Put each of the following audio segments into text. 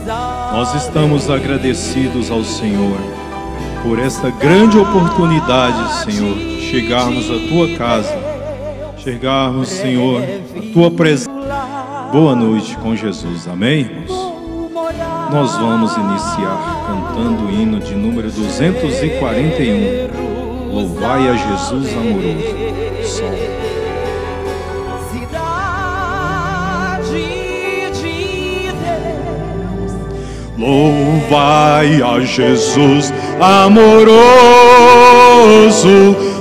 Nós estamos agradecidos ao Senhor por esta grande oportunidade, Senhor, de chegarmos à Tua casa, chegarmos, Senhor, à Tua presença. Boa noite com Jesus, amém, irmãos? Nós vamos iniciar cantando o hino de número 241. Louvai a Jesus amoroso. Sol. Louvai a Jesus amoroso,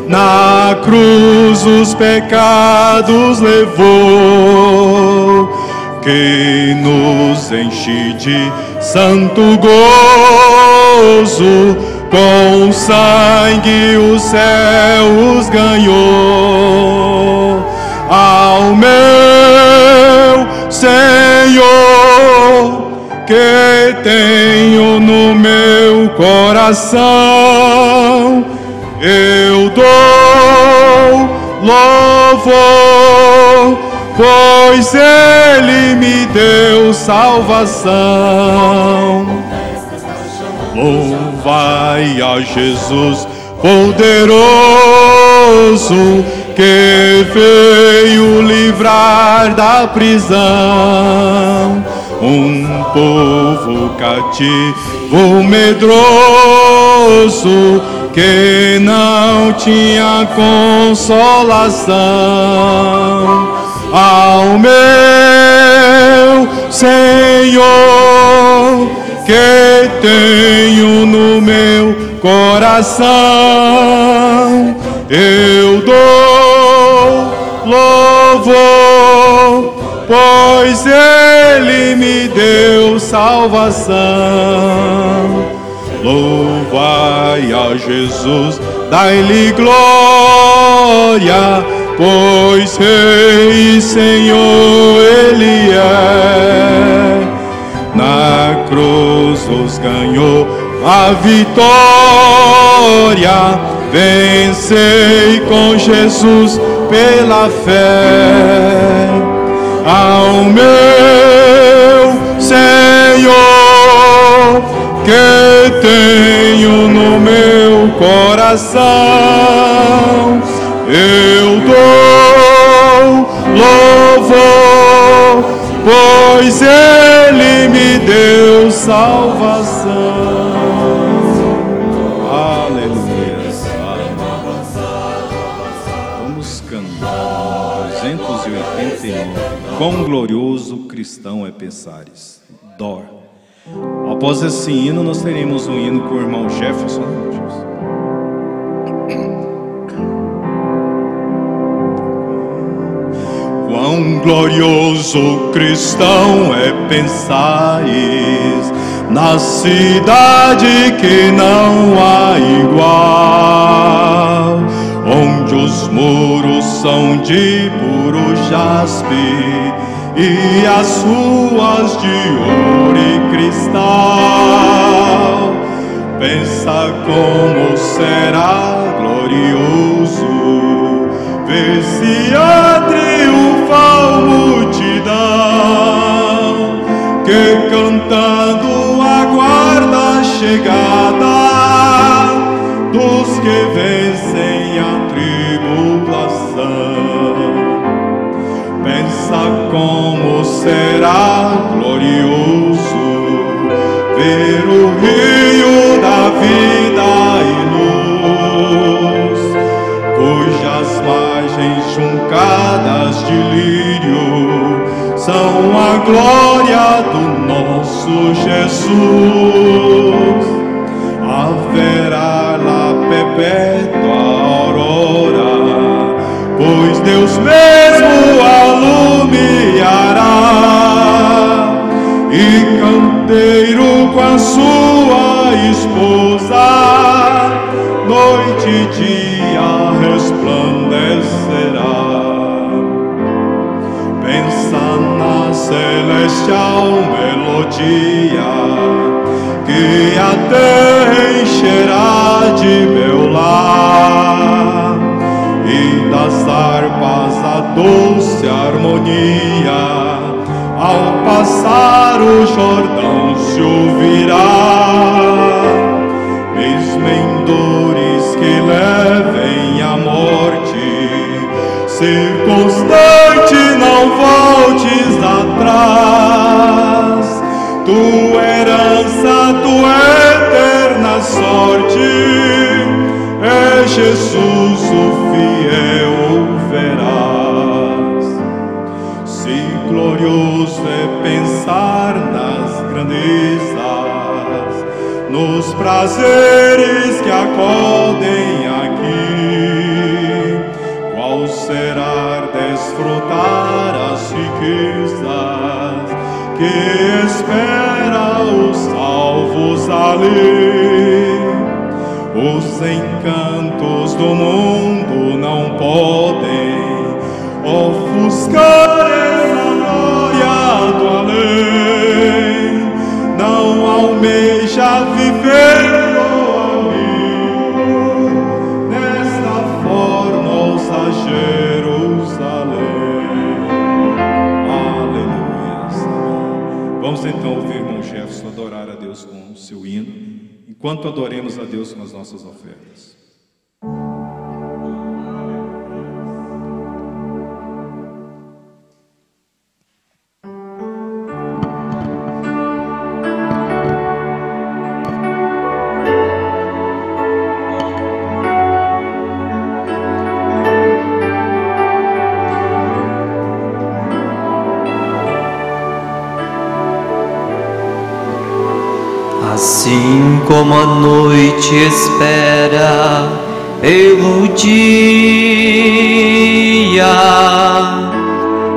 na cruz os pecados levou, que nos enche de santo gozo, com sangue os céus ganhou. Ao meu Senhor, que tenho no meu coração, eu dou louvor, pois Ele me deu salvação. Louvai a Jesus poderoso, que veio livrar da prisão povo cativo medroso, que não tinha consolação. Ao meu Senhor, que tenho no meu coração, eu dou louvor, pois Ele me deu salvação. Louvai a Jesus, dai-lhe glória, pois Rei e Senhor Ele é. Na cruz os ganhou a vitória, vencei com Jesus pela fé. Ao meu Senhor, que tenho no meu coração, eu dou louvor, pois Ele me deu salvação. Aleluia. Vamos cantar 289. Quão glorioso cristão é pensares. Dó. Após esse hino, nós teremos um hino com o irmão Jefferson. Quão glorioso cristão é pensares, na cidade que não há igual, onde os muros são de puro jaspe e as ruas de ouro e cristal. Pensa como será glorioso ver se a triunfal multidão, que cantando aguarda a chegada dos que vencem a tribulação. Pensa como será glorioso ver o rio da vida e luz, cujas margens juncadas de lírio são a glória do nosso Jesus. Haverá lá perpétua aurora, pois Deus mesmo alumiará, e canteiro com a sua esposa, noite e dia resplandecerá. Pensa na celestial melodia, que a terra encherá de meu lar, e das harpas a doce harmonia ao passar o Jordão se ouvirá, mesmo em dores que levem à morte, ser constante, não voltes atrás, tua herança, tua eterna sorte, é Jesus o fiel verás. Se glorioso é pensar nas grandezas, nos prazeres que acodem aqui, qual será desfrutar as riquezas que espera os salvos ali. Os encantos do mundo não podem ofuscar essa glória do além. Não almeja viver no amigo, nesta forma ousa Jerusalém. Aleluia. Vamos então ouvir o irmão Jefferson adorar a Deus com o seu hino, enquanto adoremos a Deus com as nossas ofertas. Assim como a noite espera pelo dia,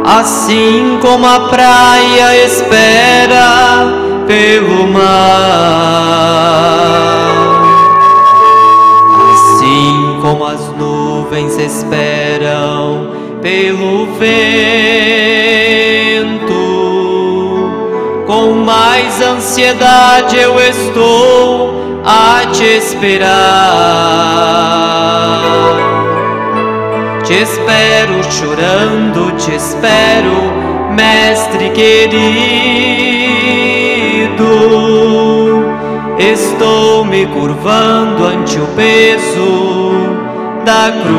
assim como a praia espera pelo mar, assim como as nuvens esperam pelo vento, com mais ansiedade eu estou a te esperar. Te espero chorando, te espero, Mestre querido. Estou me curvando ante o peso da cruz.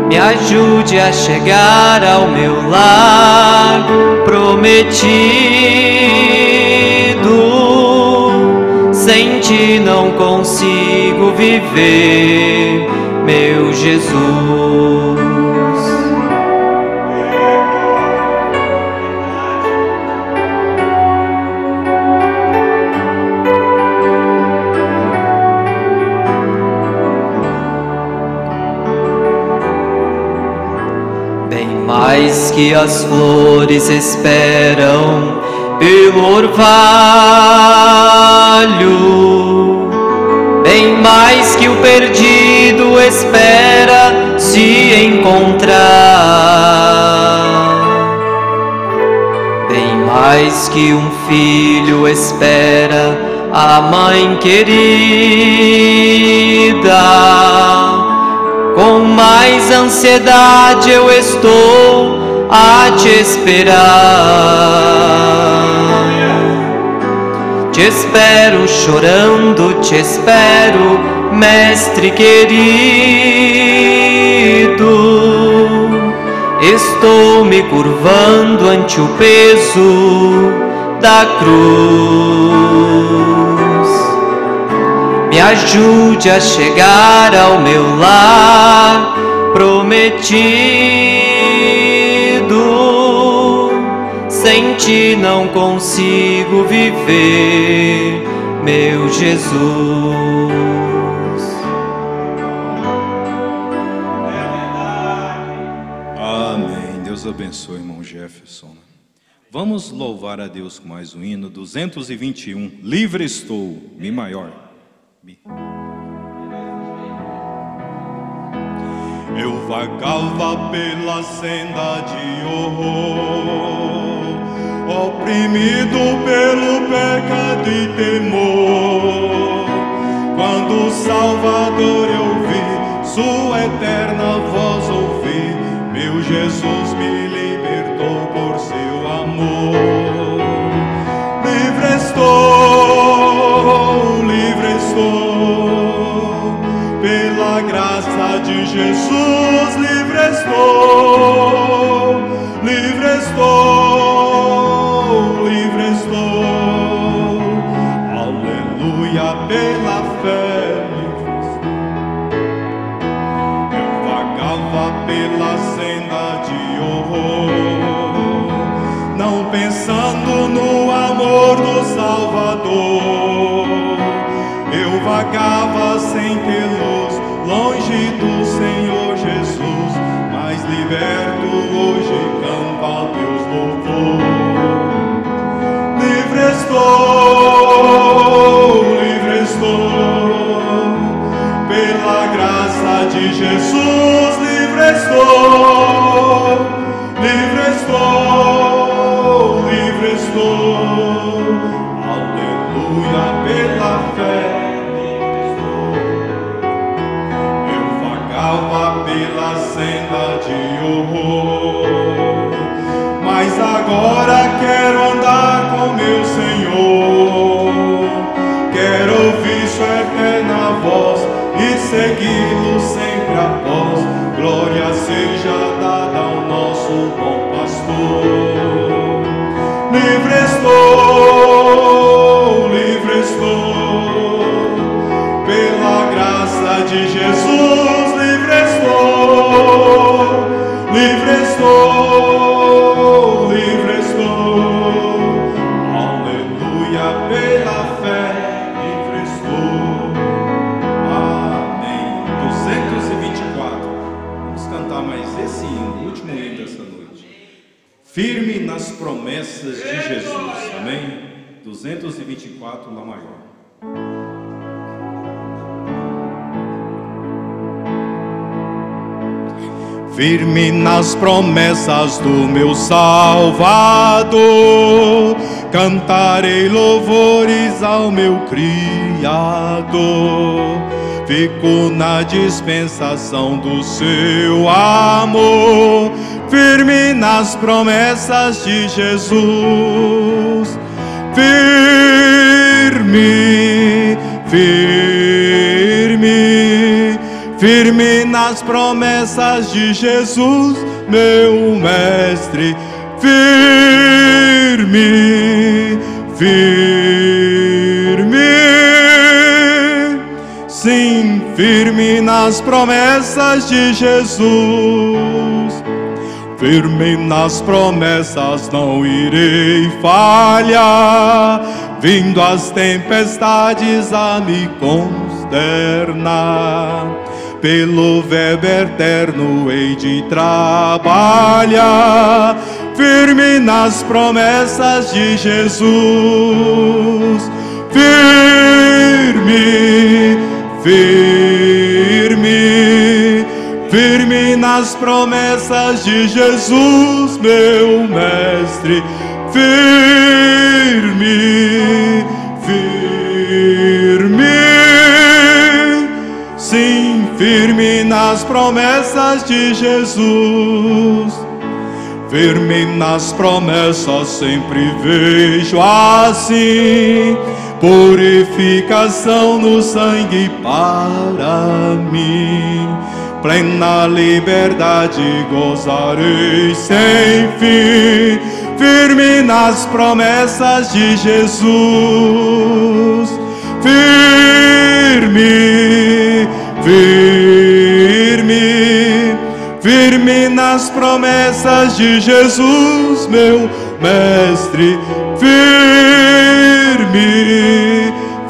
Me ajude a chegar ao meu lar prometido. Sem ti não consigo viver, meu Jesus. Mais que as flores esperam pelo orvalho, bem mais que o perdido espera se encontrar, bem mais que um filho espera a mãe querida. Com mais ansiedade eu estou a te esperar. Te espero chorando, te espero, Mestre querido. Estou me curvando ante o peso da cruz. Me ajude a chegar ao meu lar prometido. Sem ti não consigo viver, meu Jesus. Amém. Deus abençoe, irmão Jefferson. Vamos louvar a Deus com mais um hino, 221. Livre estou, Mi maior. Eu vagava pela senda de horror, oprimido pelo pecado e temor, quando o Salvador eu vi, sua eterna voz ouvi, meu Jesus Jesus, livre estou, livre estou, livre estou. Aleluia, pela fé. Eu vagava pela senda de horror, não pensando no amor do Salvador. Eu vagava sem ter luz, longe do Senhor Jesus, mas liberto hoje canto a Deus louvor. Livre estou, pela graça de Jesus. Livre estou, livre estou, livre estou. Aleluia, pela fé. Pela senda de horror, mas agora quero andar com meu Senhor. Quero ouvir sua eterna voz e segui-lo sempre após. Glória seja dada ao nosso bom pastor. Livre estou, pela graça de Jesus. Livre estou, livre estou, aleluia, pela fé, livre estou, amém. 224, vamos cantar mais esse hino, o último hino dessa noite. Firme nas promessas de Jesus, amém? 224, Lá maior. Firme nas promessas do meu Salvador, cantarei louvores ao meu Criador. Fico na dispensação do seu amor, firme nas promessas de Jesus. Firme, firme, firme nas promessas de Jesus, meu mestre. Firme, firme, sim, firme nas promessas de Jesus. Firme nas promessas, não irei falhar, vindo as tempestades a me consternar. Pelo verbo eterno hei de trabalhar, firme nas promessas de Jesus. Firme, firme, firme nas promessas de Jesus, meu mestre. Firme, firme, sim, firme nas promessas de Jesus. Firme nas promessas sempre vejo assim, purificação no sangue para mim. Plena liberdade gozarei sem fim, firme nas promessas de Jesus. Firme, firme, firme nas promessas de Jesus, meu mestre. Firme,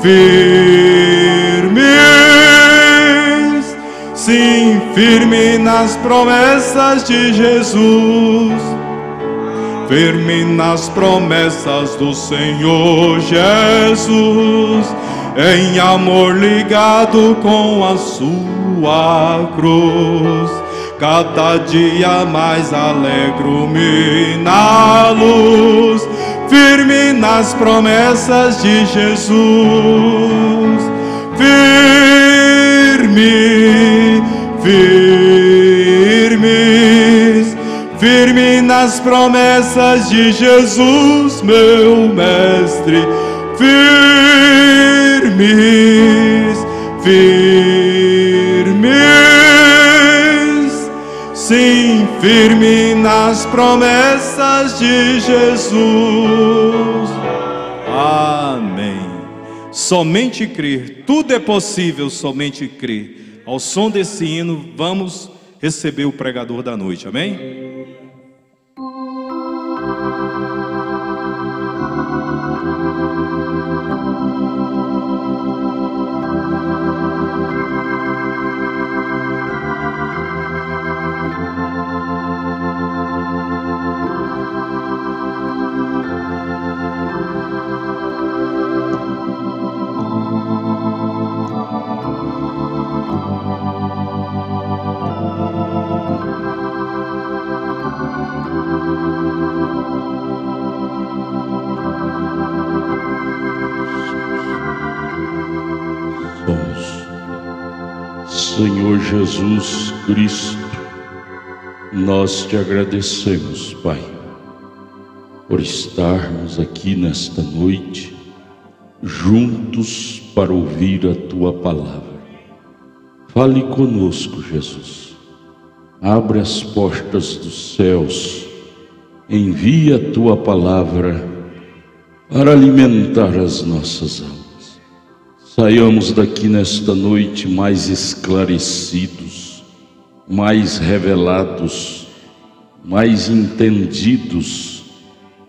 firme, sim, firme nas promessas de Jesus. Firme nas promessas do Senhor Jesus, em amor ligado com a sua cruz. Cada dia mais alegro-me na luz, firme nas promessas de Jesus. Firme, firme, firme nas promessas de Jesus, meu mestre. Firmes, firmes, firme nas promessas de Jesus. Amém. Somente crer, tudo é possível, somente crer. Ao som desse hino, vamos receber o pregador da noite, amém? Senhor Jesus Cristo, nós te agradecemos, Pai, por estarmos aqui nesta noite, juntos para ouvir a Tua Palavra. Fale conosco, Jesus. Abre as portas dos céus, envia a Tua Palavra para alimentar as nossas almas. Saiamos daqui nesta noite mais esclarecidos, mais revelados, mais entendidos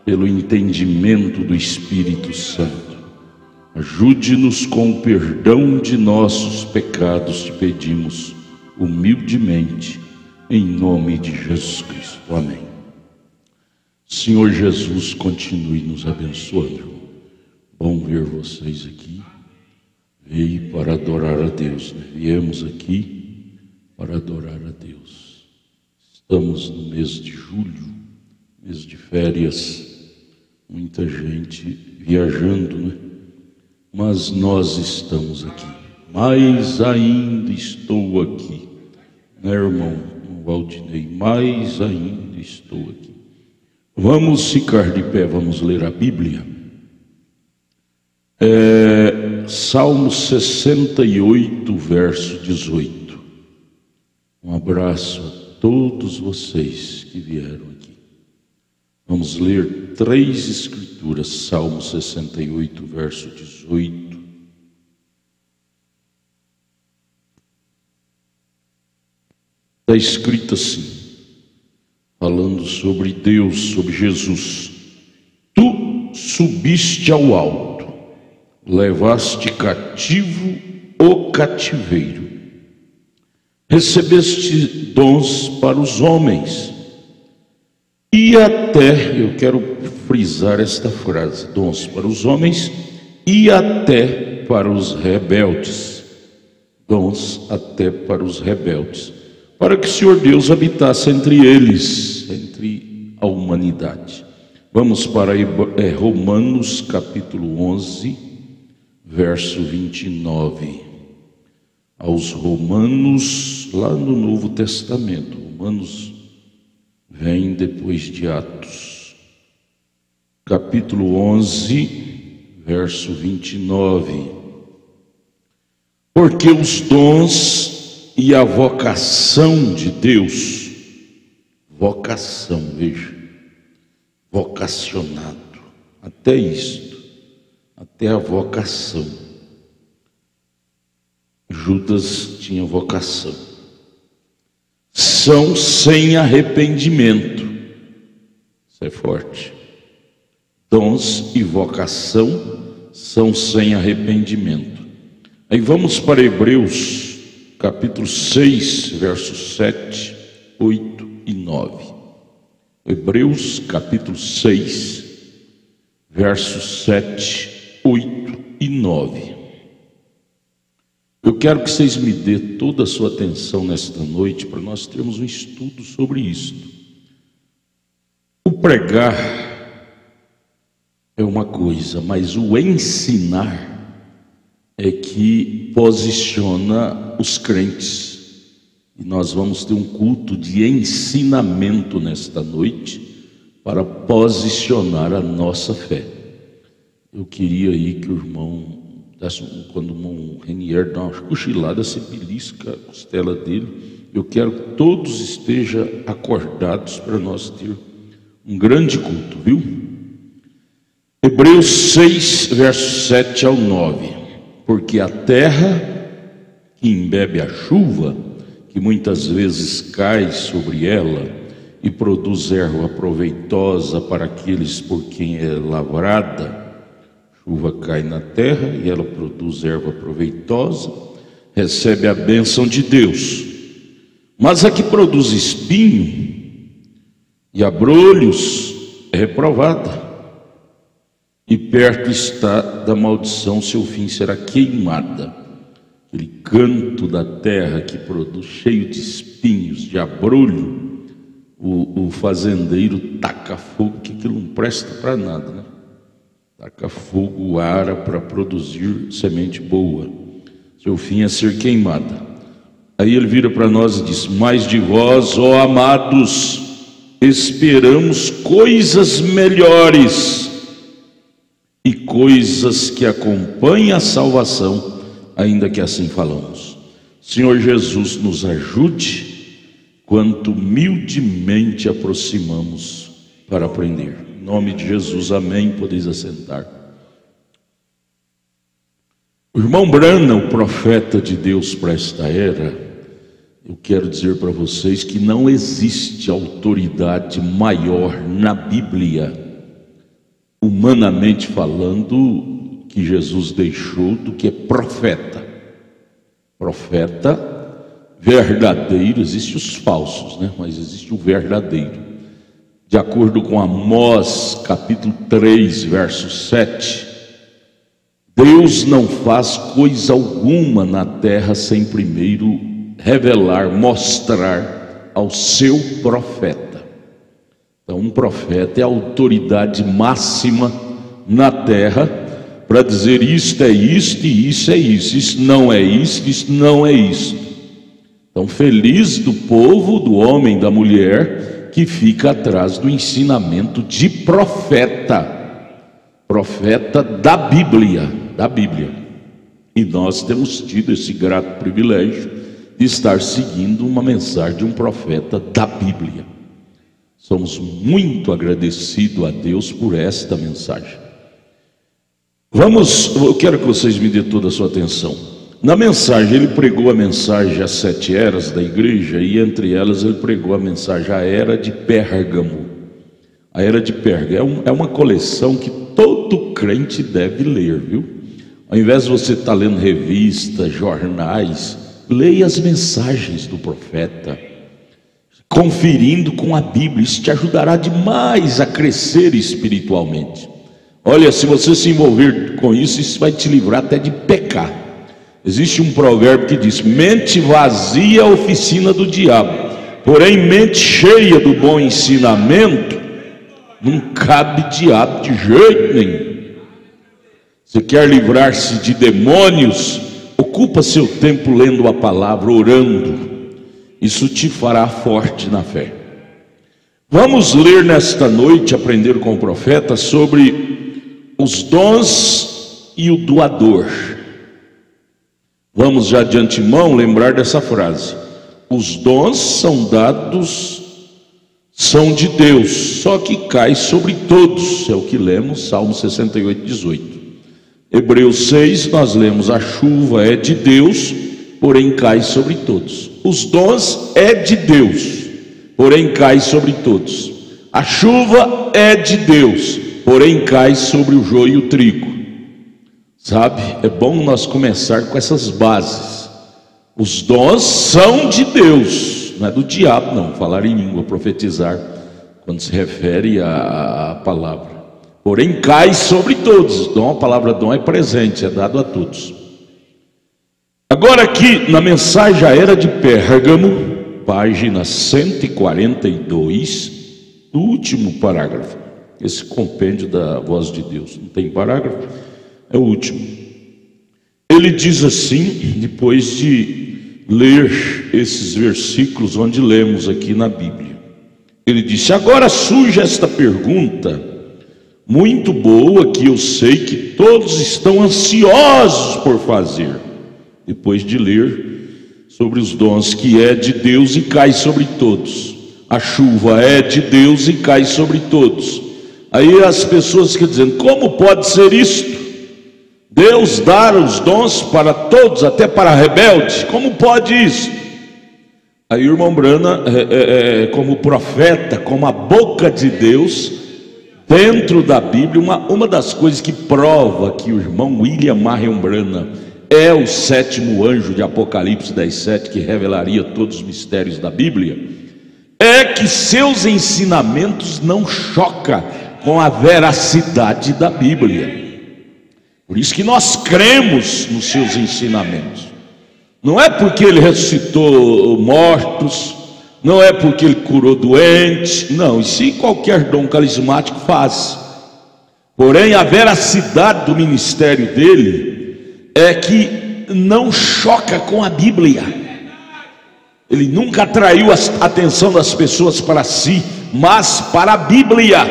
pelo entendimento do Espírito Santo. Ajude-nos com o perdão de nossos pecados, te pedimos humildemente, em nome de Jesus Cristo. Amém. Senhor Jesus, continue nos abençoando. Bom ver vocês aqui. Veio para adorar a Deus, né? Viemos aqui para adorar a Deus. Estamos no mês de julho, mês de férias, muita gente viajando, né? Mas nós estamos aqui, mais ainda estou aqui, né, irmão Valdinei? Mais ainda estou aqui. Vamos ficar de pé, vamos ler a Bíblia. Salmo 68, verso 18. Um abraço a todos vocês que vieram aqui. Vamos ler 3 escrituras. Salmo 68, verso 18. Está escrito assim, falando sobre Deus, sobre Jesus. Tu subiste ao alto, levaste cativo o cativeiro, recebeste dons para os homens, e até, eu quero frisar esta frase, dons para os homens, e até para os rebeldes, dons até para os rebeldes, para que o Senhor Deus habitasse entre eles, entre a humanidade. Vamos para Romanos capítulo 11, verso 29, aos Romanos, lá no Novo Testamento. Romanos vem depois de Atos, capítulo 11, verso 29. Porque os dons e a vocação de Deus, vocação, veja, vocacionado, até isto, até a vocação. Judas tinha vocação. São sem arrependimento. Isso é forte. Dons e vocação são sem arrependimento. Aí vamos para Hebreus, capítulo 6, versos 7, 8 e 9. Hebreus, capítulo 6, versos 7, 8 e 9. Eu quero que vocês me dêem toda a sua atenção nesta noite, para nós termos um estudo sobre isto. O pregar é uma coisa, mas o ensinar é que posiciona os crentes. E nós vamos ter um culto de ensinamento nesta noite, para posicionar a nossa fé. Eu queria aí que o irmão quando o irmão Renier dá uma cochilada, você belisca a costela dele. Eu quero que todos estejam acordados para nós ter um grande culto, viu? Hebreus 6, versos 7 ao 9. Porque a terra que embebe a chuva, que muitas vezes cai sobre ela e produz erva proveitosa para aqueles por quem é lavrada, chuva cai na terra e ela produz erva proveitosa, recebe a bênção de Deus. Mas a que produz espinho e abrolhos é reprovada, e perto está da maldição, seu fim será queimada. Aquele canto da terra que produz cheio de espinhos, de abrolho, o fazendeiro taca fogo, que aquilo não presta para nada, né? Taca fogo, ara para produzir semente boa. Seu fim é ser queimada. Aí ele vira para nós e diz: mas de vós, ó amados, esperamos coisas melhores e coisas que acompanhem a salvação, ainda que assim falamos. Senhor Jesus, nos ajude quanto humildemente aproximamos para aprender. Em nome de Jesus, amém. Podeis assentar. O irmão Branham, o profeta de Deus para esta era, eu quero dizer para vocês que não existe autoridade maior na Bíblia, humanamente falando, que Jesus deixou do que profeta. Profeta verdadeiro, existem os falsos, né? Mas existe o verdadeiro. De acordo com Amós capítulo 3, verso 7, Deus não faz coisa alguma na terra sem primeiro revelar, mostrar ao seu profeta. Então, um profeta é a autoridade máxima na terra para dizer isto é isto e isso é isso, isso não é isso, isso não é isso. Então, feliz do povo, do homem, da mulher que fica atrás do ensinamento de profeta, profeta da Bíblia, E nós temos tido esse grato privilégio de estar seguindo uma mensagem de um profeta da Bíblia. Somos muito agradecidos a Deus por esta mensagem. Eu quero que vocês me dêem toda a sua atenção. Na mensagem, ele pregou a mensagem às 7 eras da igreja, e entre elas ele pregou a mensagem à era de Pérgamo. A era de Pérgamo é uma coleção que todo crente deve ler, viu? Ao invés de você estar lendo revistas, jornais, leia as mensagens do profeta, conferindo com a Bíblia. Isso te ajudará demais a crescer espiritualmente. Olha, se você se envolver com isso, isso vai te livrar até de pecar. Existe um provérbio que diz: mente vazia é a oficina do diabo, porém mente cheia do bom ensinamento não cabe diabo de jeito nenhum. Você quer livrar-se de demônios? Ocupa seu tempo lendo a palavra, orando. Isso te fará forte na fé. Vamos ler nesta noite, aprender com o profeta sobre os dons e o doador. Vamos já de antemão lembrar dessa frase: os dons são dados, são de Deus, só que cai sobre todos. É o que lemos, Salmo 68, 18. Hebreus 6, nós lemos: a chuva é de Deus, porém cai sobre todos. Os dons é de Deus, porém cai sobre todos. A chuva é de Deus, porém cai sobre o joio e o trigo. Sabe, é bom nós começar com essas bases. Os dons são de Deus, não é do diabo não. Falar em língua, profetizar, quando se refere à palavra. Porém cai sobre todos. Dom, a palavra dom é presente, é dado a todos. Agora aqui na mensagem à era de Pérgamo, página 142, do último parágrafo. Esse compêndio da voz de Deus, não tem parágrafo, é o último. Ele diz assim, depois de ler esses versículos onde lemos aqui na Bíblia, ele disse: agora surge esta pergunta: muito boa, que eu sei que todos estão ansiosos por fazer, depois de ler sobre os dons, que é de Deus e cai sobre todos. A chuva é de Deus e cai sobre todos. Aí as pessoas ficam dizendo: como pode ser isto? Deus dar os dons para todos, até para rebelde? Como pode isso? Aí o irmão Brana, como profeta, como a boca de Deus, dentro da Bíblia, uma das coisas que prova que o irmão William Marion Brana é o sétimo anjo de Apocalipse 10:7, que revelaria todos os mistérios da Bíblia, é que seus ensinamentos não chocam com a veracidade da Bíblia. Por isso que nós cremos nos seus ensinamentos. Não é porque ele ressuscitou mortos, não é porque ele curou doentes, não, isso qualquer dom carismático faz. Porém, a veracidade do ministério dele é que não choca com a Bíblia. Ele nunca atraiu a atenção das pessoas para si, mas para a Bíblia.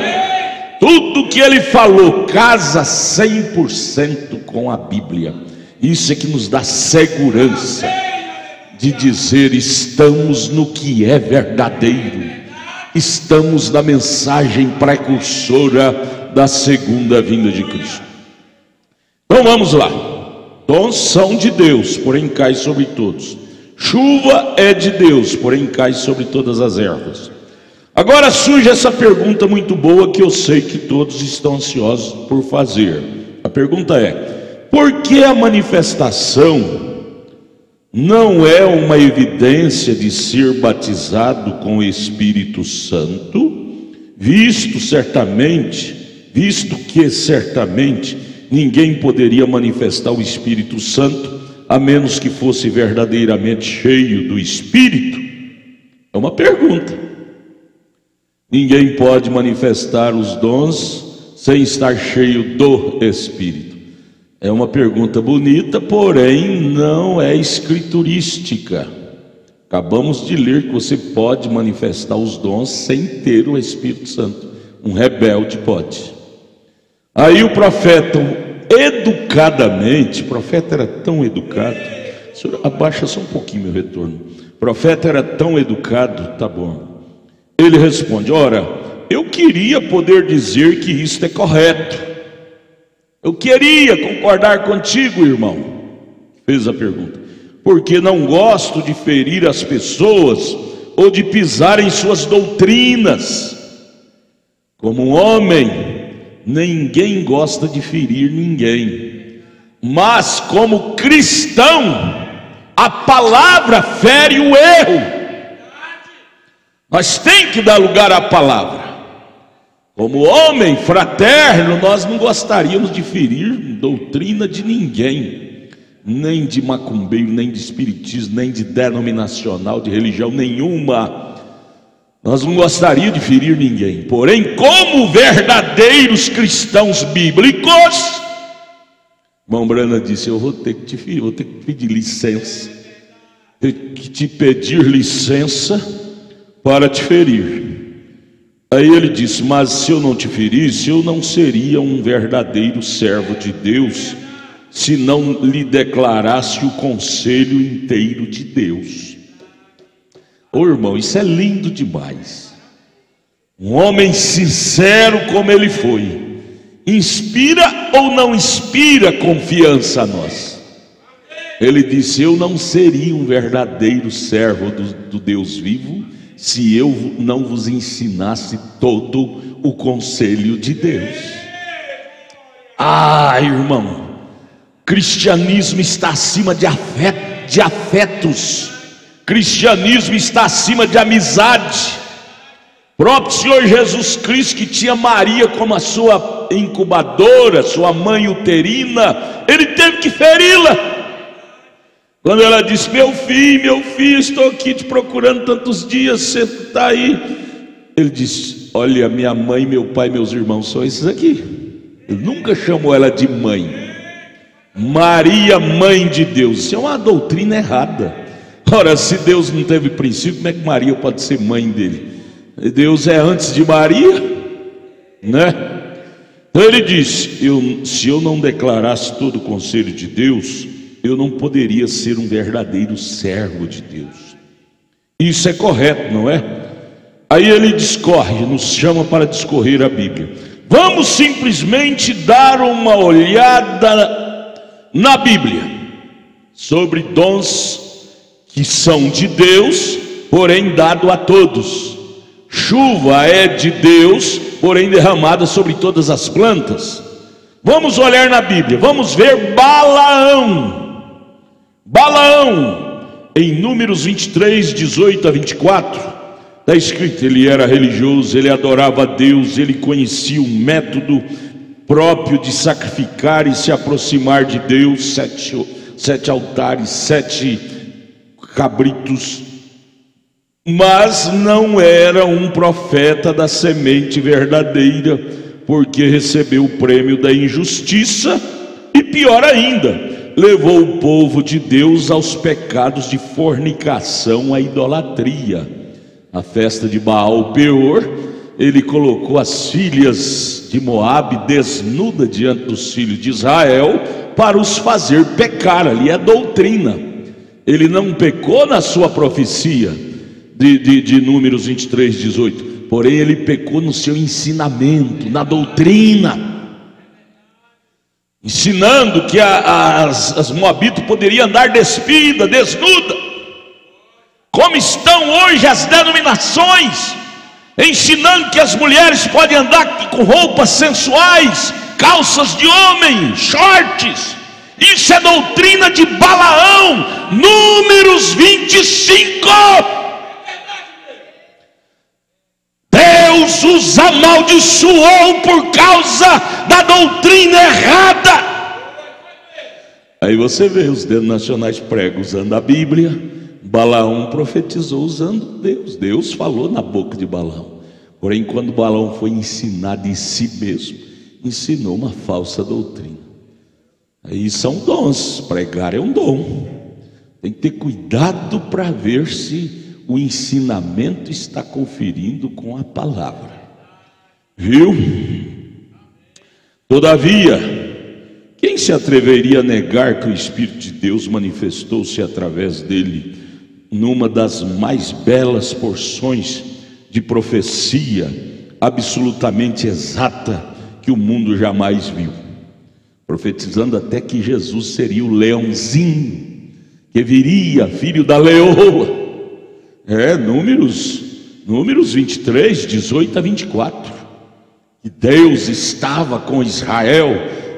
Tudo que ele falou casa 100% com a Bíblia. Isso é que nos dá segurança de dizer: estamos no que é verdadeiro, estamos na mensagem precursora da segunda vinda de Cristo. Então vamos lá. Dons são de Deus, porém cai sobre todos. Chuva é de Deus, porém cai sobre todas as ervas. Agora surge essa pergunta muito boa, que eu sei que todos estão ansiosos por fazer. A pergunta é: por que a manifestação não é uma evidência de ser batizado com o Espírito Santo, visto que certamente ninguém poderia manifestar o Espírito Santo a menos que fosse verdadeiramente cheio do Espírito? É uma pergunta. Ninguém pode manifestar os dons sem estar cheio do Espírito. É uma pergunta bonita, porém não é escriturística. Acabamos de ler que você pode manifestar os dons sem ter o Espírito Santo. Um rebelde pode. Aí o profeta, educadamente, o profeta era tão educado. Senhor, abaixa só um pouquinho meu retorno. O profeta era tão educado, tá bom. Ele responde: ora, eu queria poder dizer que isto é correto. Eu queria concordar contigo, irmão. Fez a pergunta. Porque não gosto de ferir as pessoas ou de pisar em suas doutrinas. Como um homem, ninguém gosta de ferir ninguém. Mas como cristão, a palavra fere o erro. Nós temos que dar lugar à palavra. Como homem fraterno, nós não gostaríamos de ferir doutrina de ninguém, nem de macumbeiro, nem de espiritismo, nem de denominacional, de religião nenhuma. Nós não gostaríamos de ferir ninguém. Porém, como verdadeiros cristãos bíblicos, irmão Brana disse: eu vou ter que te ferir, vou ter que pedir licença, ter que te pedir licença para te ferir. Aí ele disse: mas se eu não te ferisse, eu não seria um verdadeiro servo de Deus, se não lhe declarasse o conselho inteiro de Deus. Ô irmão, isso é lindo demais. Um homem sincero como ele foi, inspira ou não inspira confiança a nós? Ele disse: eu não seria um verdadeiro servo do Deus vivo se eu não vos ensinasse todo o conselho de Deus. Ah, irmão, cristianismo está acima de afetos. Cristianismo está acima de amizade. O próprio Senhor Jesus Cristo, que tinha Maria como a sua incubadora, sua mãe uterina, ele teve que feri-la. Quando ela disse: meu filho, estou aqui te procurando tantos dias, você está aí. Ele disse: olha, minha mãe, meu pai, meus irmãos são esses aqui. Ele nunca chamou ela de mãe. Maria, mãe de Deus. Isso é uma doutrina errada. Ora, se Deus não teve princípio, como é que Maria pode ser mãe dele? Deus é antes de Maria, né? Então ele disse: se eu não declarasse todo o conselho de Deus, eu não poderia ser um verdadeiro servo de Deus. Isso é correto, não é? Aí ele discorre, nos chama para discorrer a Bíblia. Vamos simplesmente dar uma olhada na Bíblia sobre dons que são de Deus, porém dado a todos. Chuva é de Deus, porém derramada sobre todas as plantas. Vamos olhar na Bíblia, vamos ver Balaão. Em Números 23, 18 a 24, está escrito: ele era religioso, ele adorava a Deus, ele conhecia o método próprio de sacrificar e se aproximar de Deus, sete altares, 7 cabritos, mas não era um profeta da semente verdadeira, porque recebeu o prêmio da injustiça e, pior ainda, levou o povo de Deus aos pecados de fornicação, à idolatria. A festa de Baal-Peor, ele colocou as filhas de Moabe desnuda diante dos filhos de Israel para os fazer pecar. Ali é doutrina. Ele não pecou na sua profecia de Números 23, 18, porém ele pecou no seu ensinamento, na doutrina, ensinando que as moabitas poderiam andar despida, desnuda, como estão hoje as denominações, ensinando que as mulheres podem andar com roupas sensuais, calças de homem, shorts. Isso é doutrina de Balaão. Números 25. Deus os amaldiçoou por causa da doutrina errada. Aí você vê os denominacionais pregam usando a Bíblia, Balaão profetizou usando Deus. Deus falou na boca de Balaão. Porém, quando Balaão foi ensinar de si mesmo, ensinou uma falsa doutrina. Aí são dons, pregar é um dom. Tem que ter cuidado para ver se o ensinamento está conferindo com a palavra. Viu? Todavia, quem se atreveria a negar que o Espírito de Deus manifestou-se através dele numa das mais belas porções de profecia absolutamente exata que o mundo jamais viu, profetizando até que Jesus seria o leãozinho que viria, filho da leoa. Números 23, 18 a 24. E Deus estava com Israel.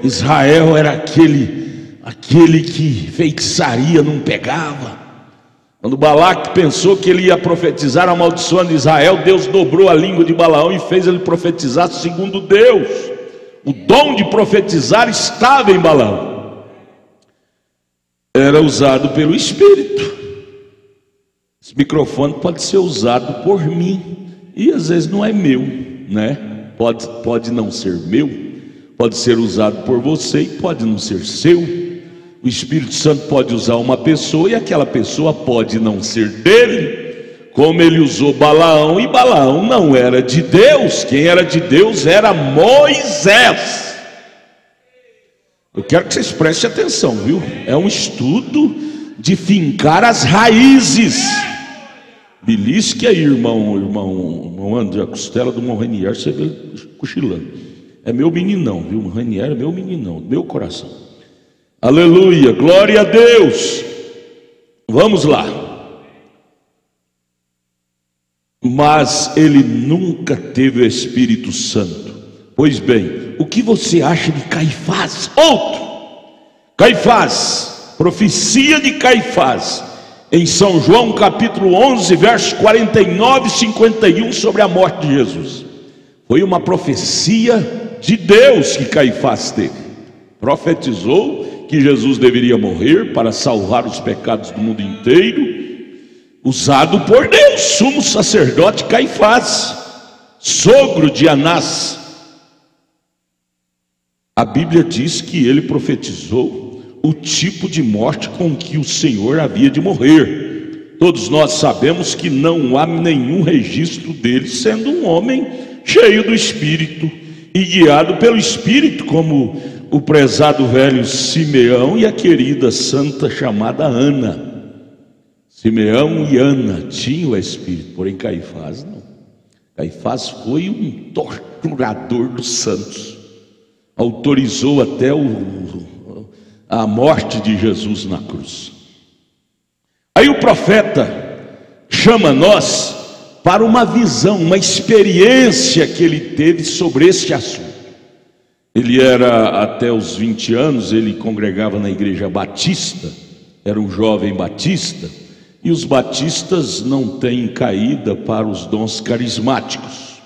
Israel era aquele que feitiçaria não pegava. Quando Balaque pensou que ele ia profetizar amaldiçoando Israel, Deus dobrou a língua de Balaão e fez ele profetizar segundo Deus. O dom de profetizar estava em Balaão. Era usado pelo Espírito. Esse microfone pode ser usado por mim e às vezes não é meu, né? Pode não ser meu, pode ser usado por você e pode não ser seu. O Espírito Santo pode usar uma pessoa e aquela pessoa pode não ser dele, como ele usou Balaão, e Balaão não era de Deus. Quem era de Deus era Moisés. Eu quero que vocês prestem atenção, viu? É um estudo de fincar as raízes. Belisque aí, irmão André, a costela do irmão Renier, você vê ele cochilando. É meu meninão, viu? O Renier é meu meninão, meu coração. Aleluia, glória a Deus. Vamos lá. Mas ele nunca teve o Espírito Santo. Pois bem, o que você acha de Caifás? Outro Caifás, profecia de Caifás em São João capítulo 11, versos 49 e 51, sobre a morte de Jesus. Foi uma profecia de Deus que Caifás teve. Profetizou que Jesus deveria morrer para salvar os pecados do mundo inteiro, usado por Deus. Sumo sacerdote Caifás, sogro de Anás. A Bíblia diz que ele profetizou o tipo de morte com que o Senhor havia de morrer. Todos nós sabemos que não há nenhum registro dele sendo um homem cheio do Espírito e guiado pelo Espírito, como o prezado velho Simeão e a querida santa chamada Ana. Simeão e Ana tinham o Espírito, porém Caifás não. Caifás foi um torturador dos santos, autorizou até a morte de Jesus na cruz. Aí o profeta chama nós para uma visão, uma experiência que ele teve sobre este assunto. Ele era, até os 20 anos, ele congregava na igreja batista, era um jovem batista, e os batistas não têm caída para os dons carismáticos.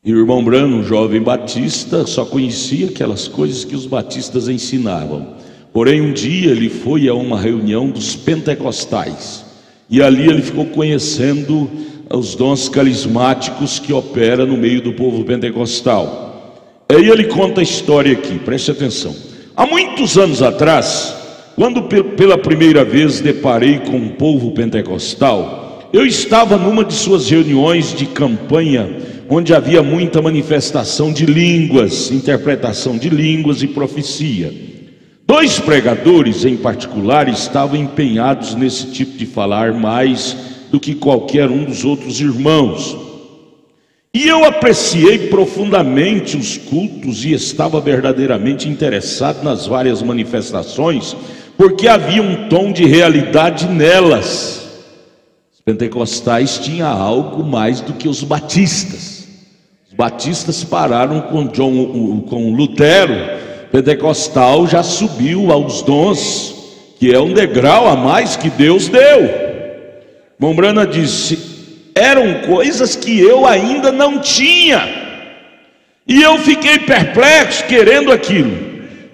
E o irmão Branham, um jovem batista, só conhecia aquelas coisas que os batistas ensinavam. Porém, um dia ele foi a uma reunião dos pentecostais, e ali ele ficou conhecendo os dons carismáticos que opera no meio do povo pentecostal. Aí ele conta a história aqui, preste atenção. Há muitos anos atrás, quando pela primeira vez deparei com um povo pentecostal, eu estava numa de suas reuniões de campanha, onde havia muita manifestação de línguas, interpretação de línguas e profecia. 2 pregadores em particular estavam empenhados nesse tipo de falar mais do que qualquer um dos outros irmãos. E eu apreciei profundamente os cultos e estava verdadeiramente interessado nas várias manifestações, porque havia um tom de realidade nelas. Os pentecostais tinham algo mais do que os batistas. Os batistas pararam com Lutero. O pentecostal já subiu aos dons, que é um degrau a mais que Deus deu. Irmão Branham disse: eram coisas que eu ainda não tinha, e eu fiquei perplexo querendo aquilo.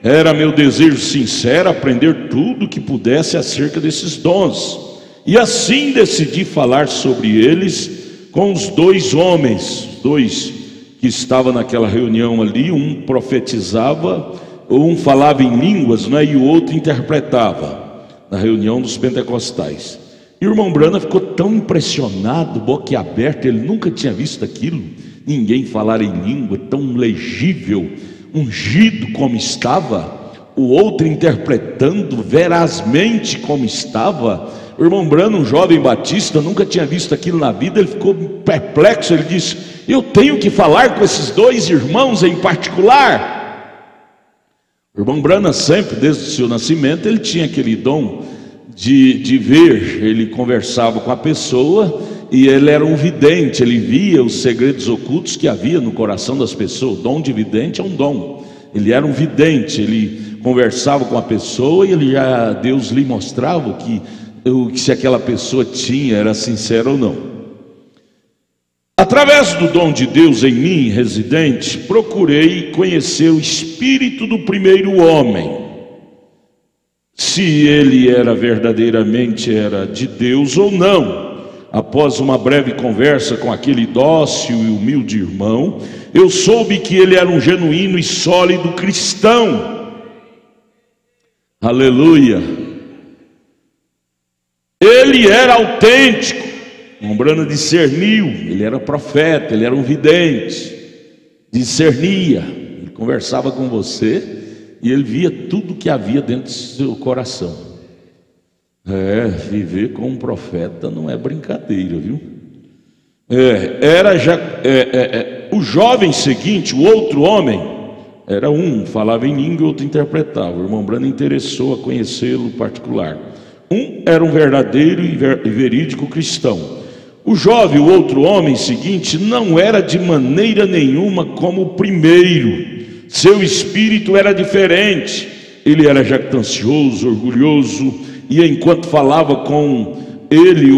Era meu desejo sincero aprender tudo que pudesse acerca desses dons, e assim decidi falar sobre eles com os 2 homens, 2 que estavam naquela reunião ali. Um profetizava, um falava em línguas, né, e o outro interpretava, na reunião dos pentecostais. E o irmão Branham ficou tão impressionado, boquiaberto, ele nunca tinha visto aquilo, ninguém falar em língua tão legível, ungido como estava, o outro interpretando verazmente como estava. O irmão Branham, um jovem batista, nunca tinha visto aquilo na vida, ele ficou perplexo. Ele disse: eu tenho que falar com esses 2 irmãos em particular. O irmão Branham sempre, desde o seu nascimento, ele tinha aquele dom de ver. Ele conversava com a pessoa e ele era um vidente, ele via os segredos ocultos que havia no coração das pessoas. O dom de vidente é um dom. Ele era um vidente, ele conversava com a pessoa e Deus lhe mostrava o que se aquela pessoa tinha, era sincera ou não. Através do dom de Deus em mim, residente, procurei conhecer o espírito do primeiro homem, se ele verdadeiramente era de Deus ou não. Após uma breve conversa com aquele dócil e humilde irmão, eu soube que ele era um genuíno e sólido cristão. Aleluia! Ele era autêntico. O Branham discerniu, ele era profeta, ele era um vidente, discernia, ele conversava com você e ele via tudo que havia dentro do seu coração. Viver com um profeta não é brincadeira, viu? O jovem seguinte, o outro homem, era um falava em língua e outro interpretava. O irmão Branham interessou a conhecê-lo particular. Um era um verdadeiro e verídico cristão. O jovem, o outro homem seguinte, não era de maneira nenhuma como o primeiro. Seu espírito era diferente. Ele era jactancioso, orgulhoso, e enquanto falava com ele,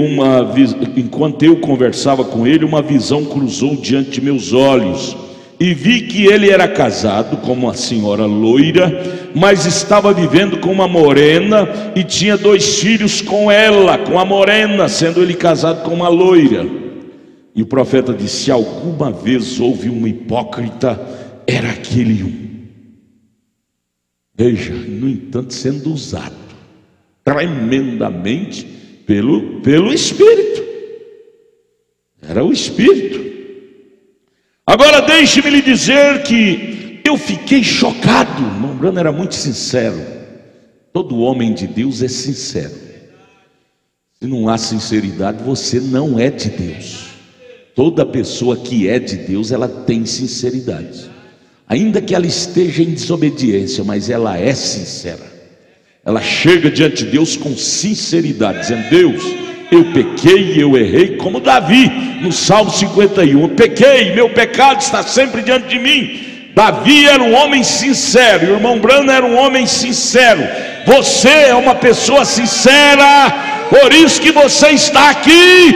enquanto eu conversava com ele, uma visão cruzou diante de meus olhos, e vi que ele era casado com uma senhora loira, mas estava vivendo com uma morena, e tinha 2 filhos com ela, com a morena, sendo ele casado com uma loira. E o profeta disse: se alguma vez houve um hipócrita, era aquele um. Veja, no entanto, sendo usado tremendamente pelo Espírito. Era o Espírito. Agora deixe-me lhe dizer que eu fiquei chocado. O irmão Branham era muito sincero. Todo homem de Deus é sincero. Se não há sinceridade, você não é de Deus. Toda pessoa que é de Deus, ela tem sinceridade. Ainda que ela esteja em desobediência, mas ela é sincera. Ela chega diante de Deus com sinceridade, dizendo: Deus, eu pequei, eu errei, como Davi no Salmo 51, eu pequei, meu pecado está sempre diante de mim. Davi era um homem sincero, e o irmão Branham era um homem sincero. Você é uma pessoa sincera, por isso que você está aqui.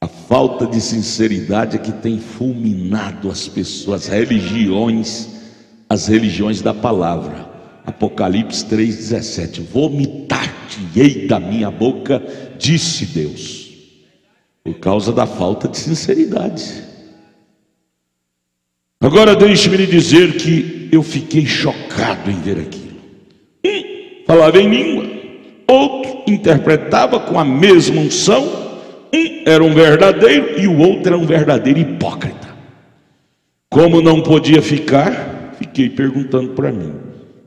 A falta de sinceridade é que tem fulminado as pessoas, as religiões da palavra. Apocalipse 3,17: vomitar-te-ei da minha boca, disse Deus, por causa da falta de sinceridade. Agora deixe-me lhe dizer que eu fiquei chocado em ver aquilo. Um falava em língua, outro interpretava com a mesma unção. Um era um verdadeiro e o outro era um verdadeiro hipócrita. Como não podia ficar, fiquei perguntando para mim.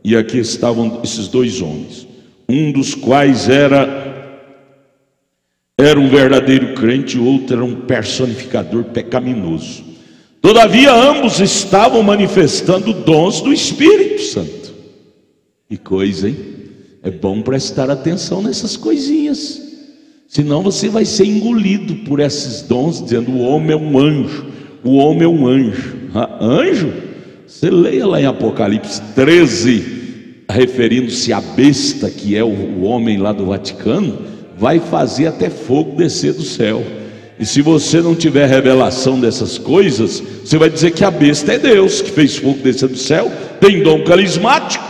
E aqui estavam esses dois homens, um dos quais era um verdadeiro crente, o outro era um personificador pecaminoso. Todavia ambos estavam manifestando dons do Espírito Santo. Que coisa, hein? É bom prestar atenção nessas coisinhas, senão você vai ser engolido por esses dons, dizendo: o homem é um anjo, o homem é um anjo. Anjo? Você leia lá em Apocalipse 13, referindo-se à besta, que é o homem lá do Vaticano, vai fazer até fogo descer do céu. E se você não tiver revelação dessas coisas, você vai dizer que a besta é Deus, que fez fogo descer do céu, tem dom carismático.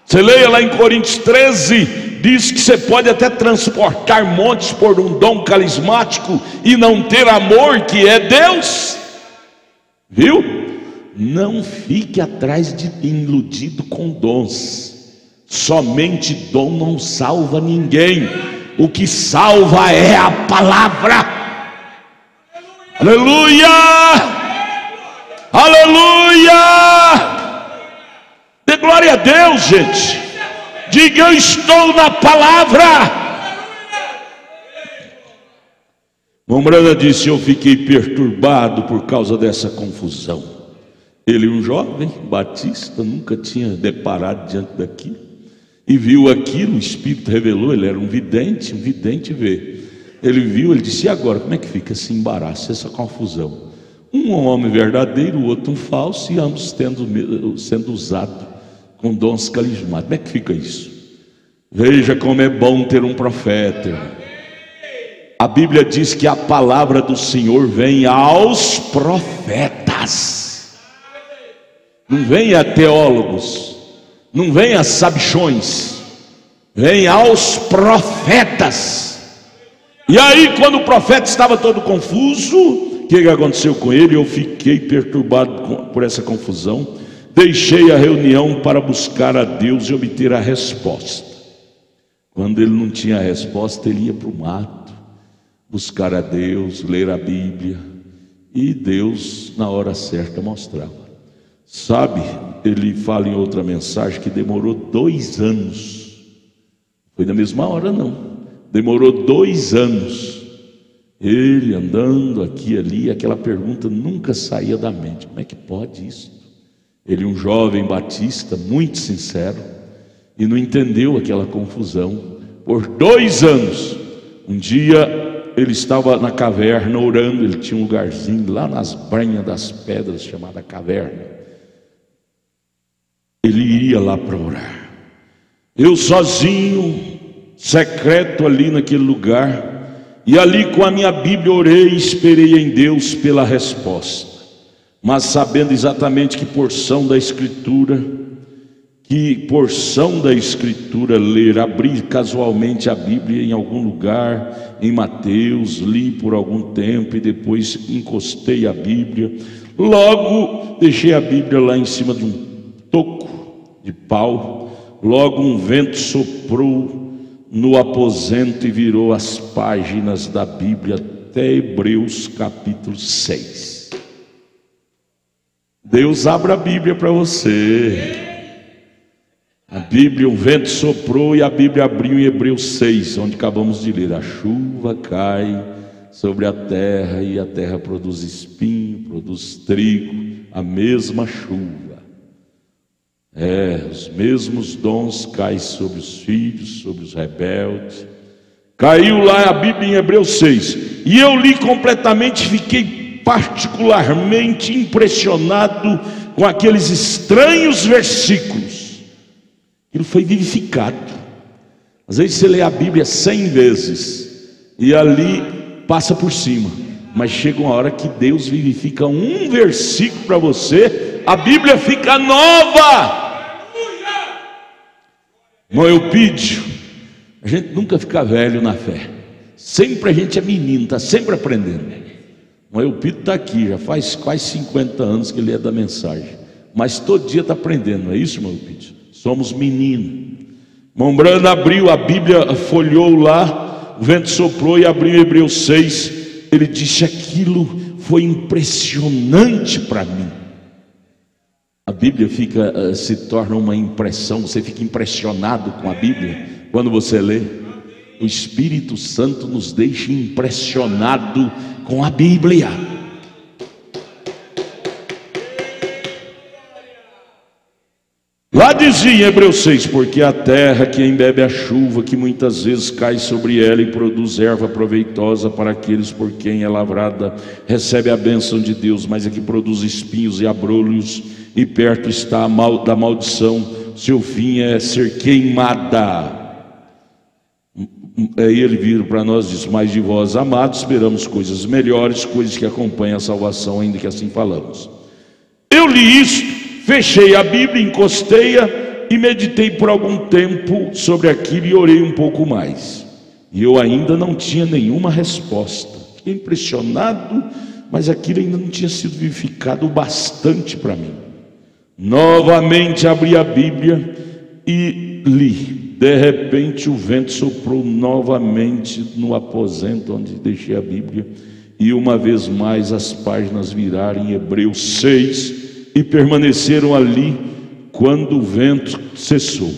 Você leia lá em Coríntios 13, diz que você pode até transportar montes por um dom carismático e não ter amor, que é Deus. Viu? Não fique atrás de iludido com dons. Somente dom não salva ninguém. O que salva é a palavra. Aleluia! Aleluia! Dê glória a Deus, gente. Diga: eu estou na palavra. Irmão Branham disse: eu fiquei perturbado por causa dessa confusão. Ele, um jovem batista, nunca tinha deparado diante daquilo, e viu aquilo. O Espírito revelou, ele era um vidente vê. Ele viu, ele disse: e agora, como é que fica esse embaraço, essa confusão? Um homem verdadeiro, o outro um falso, e ambos sendo usados com dons carismáticos. Como é que fica isso? Veja como é bom ter um profeta. A Bíblia diz que a palavra do Senhor vem aos profetas, não vem a teólogos, não vem a sabichões, vem aos profetas. E aí, quando o profeta estava todo confuso, o que aconteceu com ele? Eu fiquei perturbado por essa confusão. Deixei a reunião para buscar a Deus e obter a resposta. Quando ele não tinha a resposta, ele ia para o mato, buscar a Deus, ler a Bíblia, e Deus na hora certa mostrava. Sabe, ele fala em outra mensagem que demorou 2 anos. Foi na mesma hora não, demorou 2 anos. Ele andando aqui e ali, aquela pergunta nunca saía da mente: como é que pode isso? Ele, um jovem batista, muito sincero, e não entendeu aquela confusão. Por 2 anos, um dia ele estava na caverna orando. Ele tinha um lugarzinho lá nas banhas das pedras, chamada caverna. Ele ia lá para orar. Eu sozinho, secreto ali naquele lugar, e ali com a minha Bíblia orei e esperei em Deus pela resposta. Mas sabendo exatamente que porção da Escritura ler, abri casualmente a Bíblia em algum lugar, em Mateus, li por algum tempo e depois encostei a Bíblia. Logo deixei a Bíblia lá em cima de um toco de pau. Logo um vento soprou no aposento e virou as páginas da Bíblia até Hebreus capítulo 6. Deus abre a Bíblia para você. A Bíblia, o vento soprou e a Bíblia abriu em Hebreus 6, onde acabamos de ler. A chuva cai sobre a terra e a terra produz espinho, produz trigo, a mesma chuva. Os mesmos dons caem sobre os filhos, sobre os rebeldes. Caiu lá a Bíblia em Hebreus 6. E eu li completamente, fiquei particularmente impressionado com aqueles estranhos versículos. Aquilo foi vivificado. Às vezes você lê a Bíblia 100 vezes e ali passa por cima, mas chega uma hora que Deus vivifica um versículo para você, a Bíblia fica nova. No Eupídio, a gente nunca fica velho na fé, sempre a gente é menino, está sempre aprendendo. O Eupídio está aqui, já faz quase 50 anos que ele é da mensagem, mas todo dia está aprendendo, não é isso, meu Eupídio? Somos meninos. Mombrando abriu a Bíblia, folheou lá, o vento soprou e abriu em Hebreus 6. Ele disse: aquilo foi impressionante para mim. A Bíblia se torna uma impressão, você fica impressionado com a Bíblia quando você lê. O Espírito Santo nos deixa impressionado com a Bíblia. Lá dizia em Hebreus 6: porque a terra que embebe a chuva, que muitas vezes cai sobre ela e produz erva proveitosa para aqueles por quem é lavrada, recebe a bênção de Deus, mas é que produz espinhos e abrolhos, e perto está da maldição, seu fim é ser queimada. Aí ele vira para nós e diz: mas de vós, amados, esperamos coisas melhores, coisas que acompanham a salvação, ainda que assim falamos. Eu li isto, fechei a Bíblia, encostei-a e meditei por algum tempo sobre aquilo e orei um pouco mais. E eu ainda não tinha nenhuma resposta. Fiquei impressionado, mas aquilo ainda não tinha sido vivificado o bastante para mim. Novamente abri a Bíblia e li. De repente o vento soprou novamente no aposento onde deixei a Bíblia, e uma vez mais as páginas viraram em Hebreus 6 e permaneceram ali quando o vento cessou.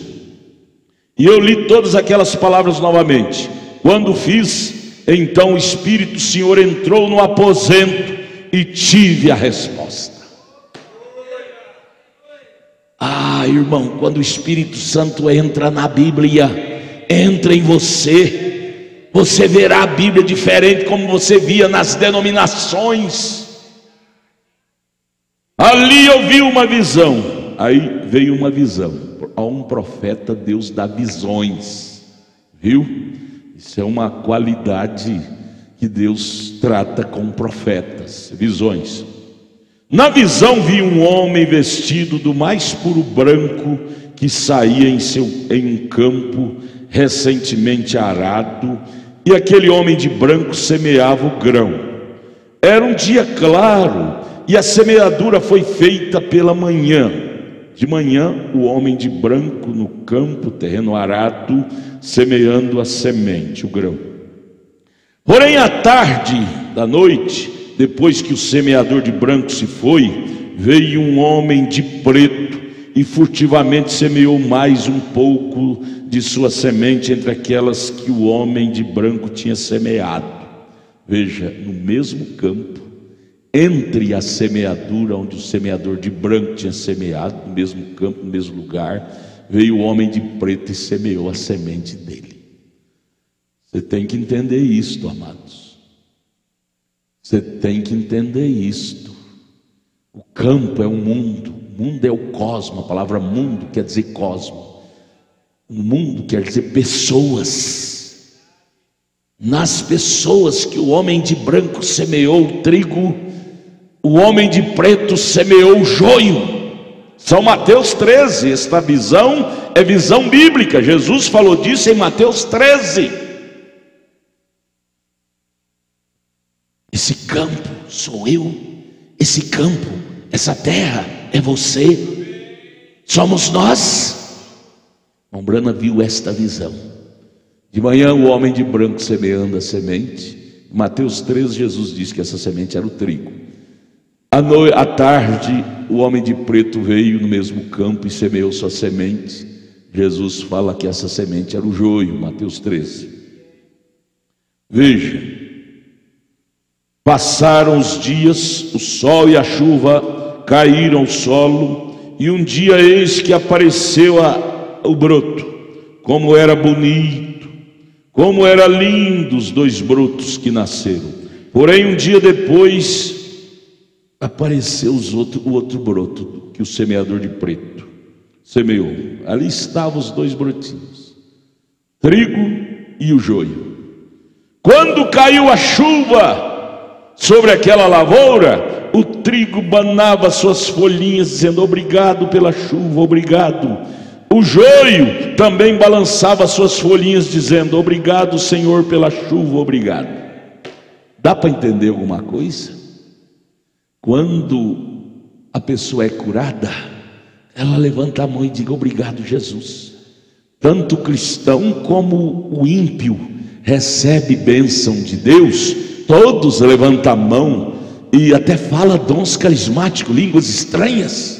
E eu li todas aquelas palavras novamente. Quando fiz, então o Espírito do Senhor entrou no aposento e tive a resposta. Irmão, quando o Espírito Santo entra na Bíblia, entra em você, você verá a Bíblia diferente como você via nas denominações. Ali eu vi uma visão. Aí veio uma visão. A um profeta Deus dá visões, viu? Isso é uma qualidade que Deus trata com profetas, visões. Na visão vi um homem vestido do mais puro branco, que saía em um campo recentemente arado, e aquele homem de branco semeava o grão. Era um dia claro, e a semeadura foi feita pela manhã. De manhã, o homem de branco no campo, terreno arado, semeando a semente, o grão. Porém, à tarde da noite, depois que o semeador de branco se foi, veio um homem de preto e furtivamente semeou mais um pouco de sua semente entre aquelas que o homem de branco tinha semeado. Veja, no mesmo campo, entre a semeadura onde o semeador de branco tinha semeado, no mesmo campo, no mesmo lugar, veio o homem de preto e semeou a semente dele. Você tem que entender isto, amados. Você tem que entender isto. O campo é o mundo, o mundo é o cosmo. A palavra mundo quer dizer cosmo. O mundo quer dizer pessoas. Nas pessoas que o homem de branco semeou o trigo, o homem de preto semeou o joio. São Mateus 13, esta visão é visão bíblica. Jesus falou disso em Mateus 13. Esse campo sou eu, esse campo, essa terra é você, somos nós. Mombrana viu esta visão. De manhã o homem de branco semeando a semente, Mateus 13, Jesus disse que essa semente era o trigo. À tarde, o homem de preto veio no mesmo campo e semeou sua semente. Jesus fala que essa semente era o joio, Mateus 13. Veja, passaram os dias, o sol e a chuva caíram ao solo, e um dia eis que apareceu o broto. Como era bonito, como era lindo os 2 brotos que nasceram. Porém, um dia depois apareceu o outro broto que o semeador de preto semeou. Ali estavam os 2 brotinhos, trigo e o joio. Quando caiu a chuva sobre aquela lavoura, o trigo banava suas folhinhas, dizendo: obrigado pela chuva, obrigado. O joio também balançava suas folhinhas, dizendo: obrigado, Senhor, pela chuva, obrigado. Dá para entender alguma coisa? Quando a pessoa é curada, ela levanta a mão e diz: obrigado, Jesus. Tanto o cristão como o ímpio recebe bênção de Deus. Todos levantam a mão e até fala dons carismáticos, línguas estranhas.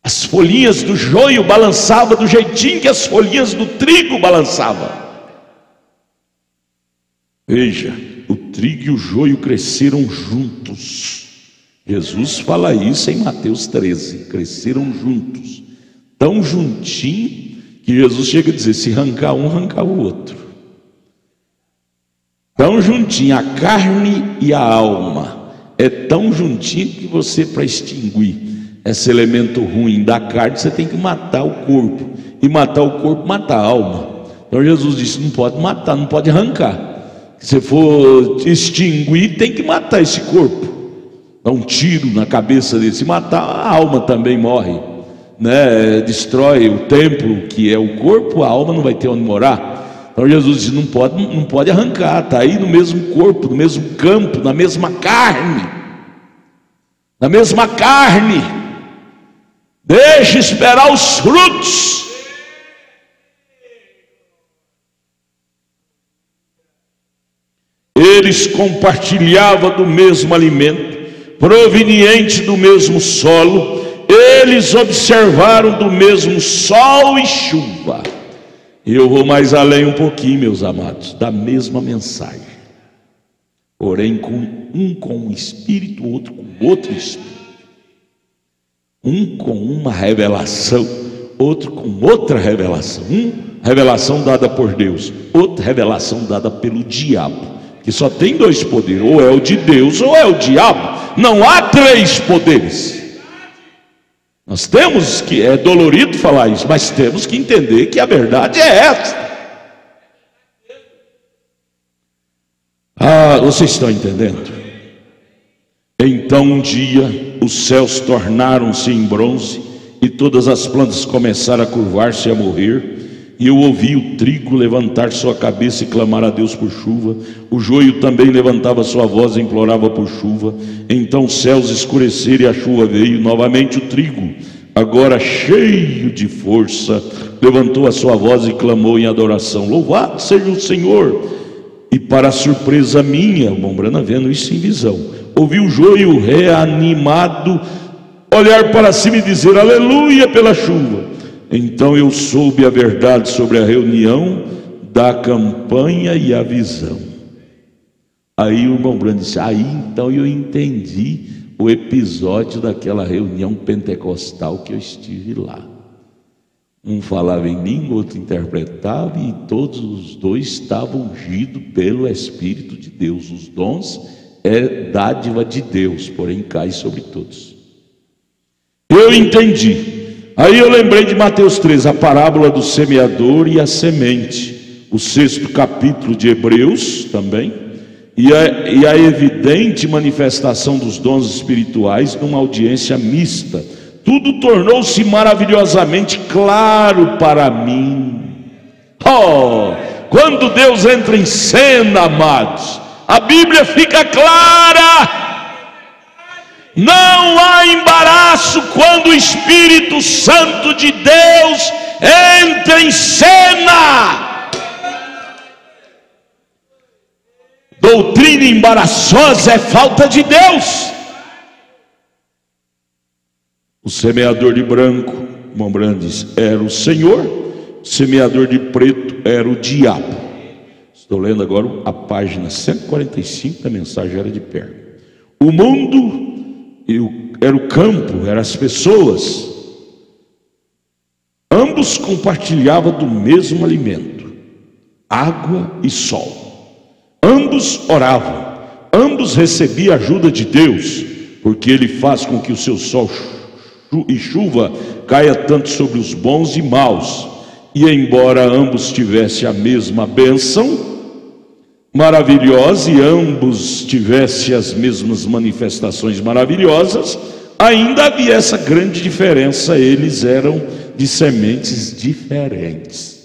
As folhinhas do joio balançavam do jeitinho que as folhinhas do trigo balançavam. Veja, o trigo e o joio cresceram juntos. Jesus fala isso em Mateus 13, cresceram juntos, tão juntinho que Jesus chega a dizer: se arrancar um, arrancar o outro. Tão juntinho, a carne e a alma é tão juntinho que você, para extinguir esse elemento ruim da carne, você tem que matar o corpo, e matar o corpo mata a alma. Então Jesus disse: não pode matar, não pode arrancar. Se for extinguir, tem que matar esse corpo, dá um tiro na cabeça dele. Se matar, a alma também morre, né? Destrói o templo que é o corpo, a alma não vai ter onde morar. Então Jesus disse: não pode arrancar, está aí no mesmo corpo, no mesmo campo, na mesma carne, na mesma carne. Deixe esperar os frutos. Eles compartilhavam do mesmo alimento, proveniente do mesmo solo. Eles observaram do mesmo sol e chuva. E eu vou mais além um pouquinho, meus amados, da mesma mensagem, porém um com um espírito, outro com outro espírito. Um com uma revelação, outro com outra revelação. Revelação dada por Deus, outra revelação dada pelo diabo. Que só tem 2 poderes: ou é o de Deus ou é o diabo. Não há 3 poderes. Nós temos que, é dolorido falar isso, mas temos que entender que a verdade é essa. Vocês estão entendendo? Então um dia os céus tornaram-se em bronze, e todas as plantas começaram a curvar-se e a morrer. E eu ouvi o trigo levantar sua cabeça e clamar a Deus por chuva. O joio também levantava sua voz e implorava por chuva. Então os céus escureceram e a chuva veio. Novamente o trigo, agora cheio de força, levantou a sua voz e clamou em adoração: louvado seja o Senhor. E para a surpresa minha, o Mombrana vendo isso em visão, ouvi o joio reanimado olhar para cima e dizer: aleluia pela chuva. Então eu soube a verdade sobre a reunião da campanha e a visão. Aí o irmão Brando disse: aí então eu entendi o episódio daquela reunião pentecostal que eu estive lá. Um falava em língua, outro interpretava, e todos os 2 estavam ungidos pelo Espírito de Deus. Os dons é dádiva de Deus, porém cai sobre todos. Eu entendi. Aí eu lembrei de Mateus 13, a parábola do semeador e a semente, o 6º capítulo de Hebreus também, e a evidente manifestação dos dons espirituais numa audiência mista. Tudo tornou-se maravilhosamente claro para mim. Quando Deus entra em cena, amados, a Bíblia fica clara. Não há embaraço quando o Espírito Santo de Deus entra em cena. doutrina embaraçosa é falta de Deus. O semeador de branco, o irmão Branham diz, era o Senhor. O semeador de preto era o diabo. Estou lendo agora a página 145 da mensagem Era de Perto. O mundo era o campo, eram as pessoas. Ambos compartilhavam do mesmo alimento, água e sol. Ambos oravam, ambos recebiam ajuda de Deus, porque Ele faz com que o seu sol e chuva caia tanto sobre os bons e maus. E embora ambos tivessem a mesma bênção maravilhosa e ambos tivessem as mesmas manifestações maravilhosas, ainda havia essa grande diferença: eles eram de sementes diferentes.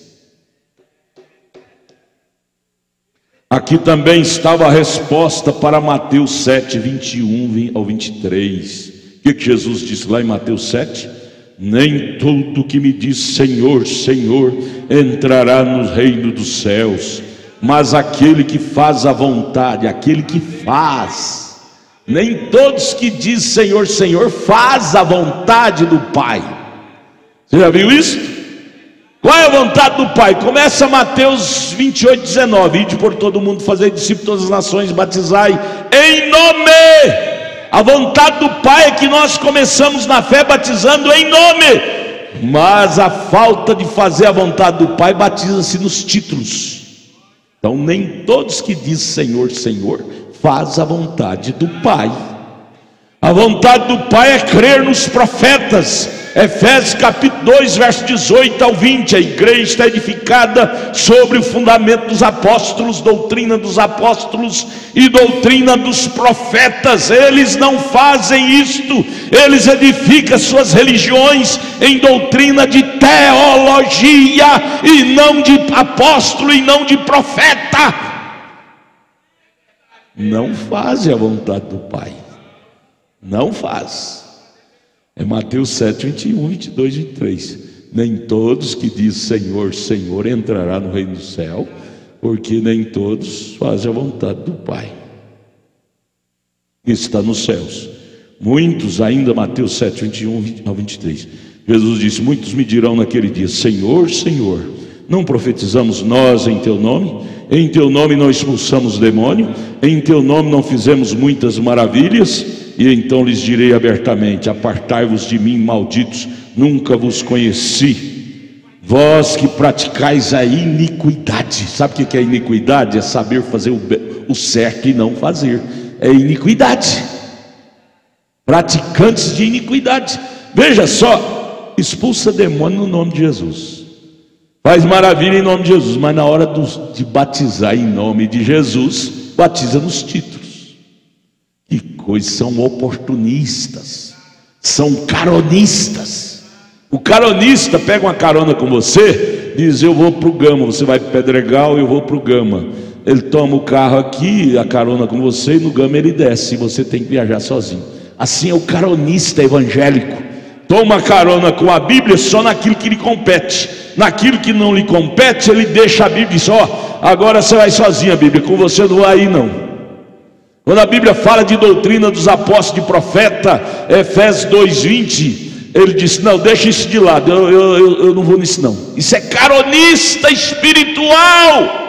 Aqui também estava a resposta para Mateus 7, 21 ao 23. O que Jesus disse lá em Mateus 7? Nem todo que me diz Senhor, Senhor entrará no reino dos céus, mas aquele que faz a vontade, aquele que faz. Nem todos que diz Senhor, Senhor faz a vontade do Pai. Você já viu isso? Qual é a vontade do Pai? Começa Mateus 28, 19. Ide por todo mundo, fazer discípulos de todas as nações, batizai em nome. A vontade do Pai é que nós começamos na fé batizando em nome. Mas a falta de fazer a vontade do Pai batiza-se nos títulos. Então nem todos que dizem Senhor, Senhor faz a vontade do Pai. A vontade do Pai é crer nos profetas. Efésios capítulo 2, verso 18 ao 20. A igreja está edificada sobre o fundamento dos apóstolos, doutrina dos apóstolos e doutrina dos profetas. Eles não fazem isto. Eles edificam suas religiões em doutrina de teologia, e não de apóstolo e não de profeta. Não fazem a vontade do Pai. Não faz. É Mateus 7, 21, 22, 23. Nem todos que dizem Senhor, Senhor entrará no reino do céu, porque nem todos fazem a vontade do Pai que está nos céus. Muitos ainda, Mateus 7, 21 ao 23. Jesus disse: muitos me dirão naquele dia, Senhor, Senhor, não profetizamos nós em teu nome? Em teu nome não expulsamos demônio? Em teu nome não fizemos muitas maravilhas? E então lhes direi abertamente: apartai-vos de mim, malditos, nunca vos conheci, vós que praticais a iniquidade. Sabe o que é iniquidade? É saber fazer o certo e não fazer. É iniquidade. Praticantes de iniquidade. Veja só, expulsa demônio no nome de Jesus, faz maravilha em nome de Jesus, mas na hora de batizar em nome de Jesus, batiza nos títulos. Que coisa, são oportunistas, são caronistas. O caronista pega uma carona com você, diz: eu vou para o Gama, você vai para o Pedregal, eu vou para o Gama. Ele toma o carro aqui, a carona com você, e no Gama ele desce, e você tem que viajar sozinho. Assim é o caronista evangélico. Toma carona com a Bíblia só naquilo que lhe compete. Naquilo que não lhe compete, ele deixa a Bíblia e diz: ó, agora você vai sozinho, a Bíblia, com você não vai ir não. Quando a Bíblia fala de doutrina dos apóstolos, de profeta, Efésios 2:20, ele disse: não, deixa isso de lado, eu não vou nisso não. Isso é caronista espiritual.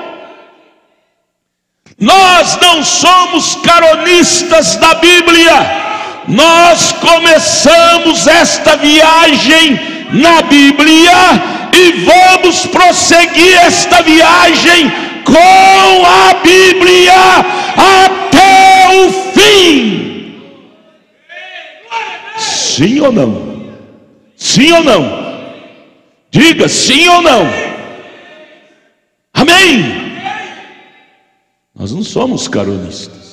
Nós não somos caronistas da Bíblia. Nós começamos esta viagem na Bíblia e vamos prosseguir esta viagem com a Bíblia até o fim. Sim ou não? Sim ou não? Diga sim ou não. Amém. Nós não somos caronistas.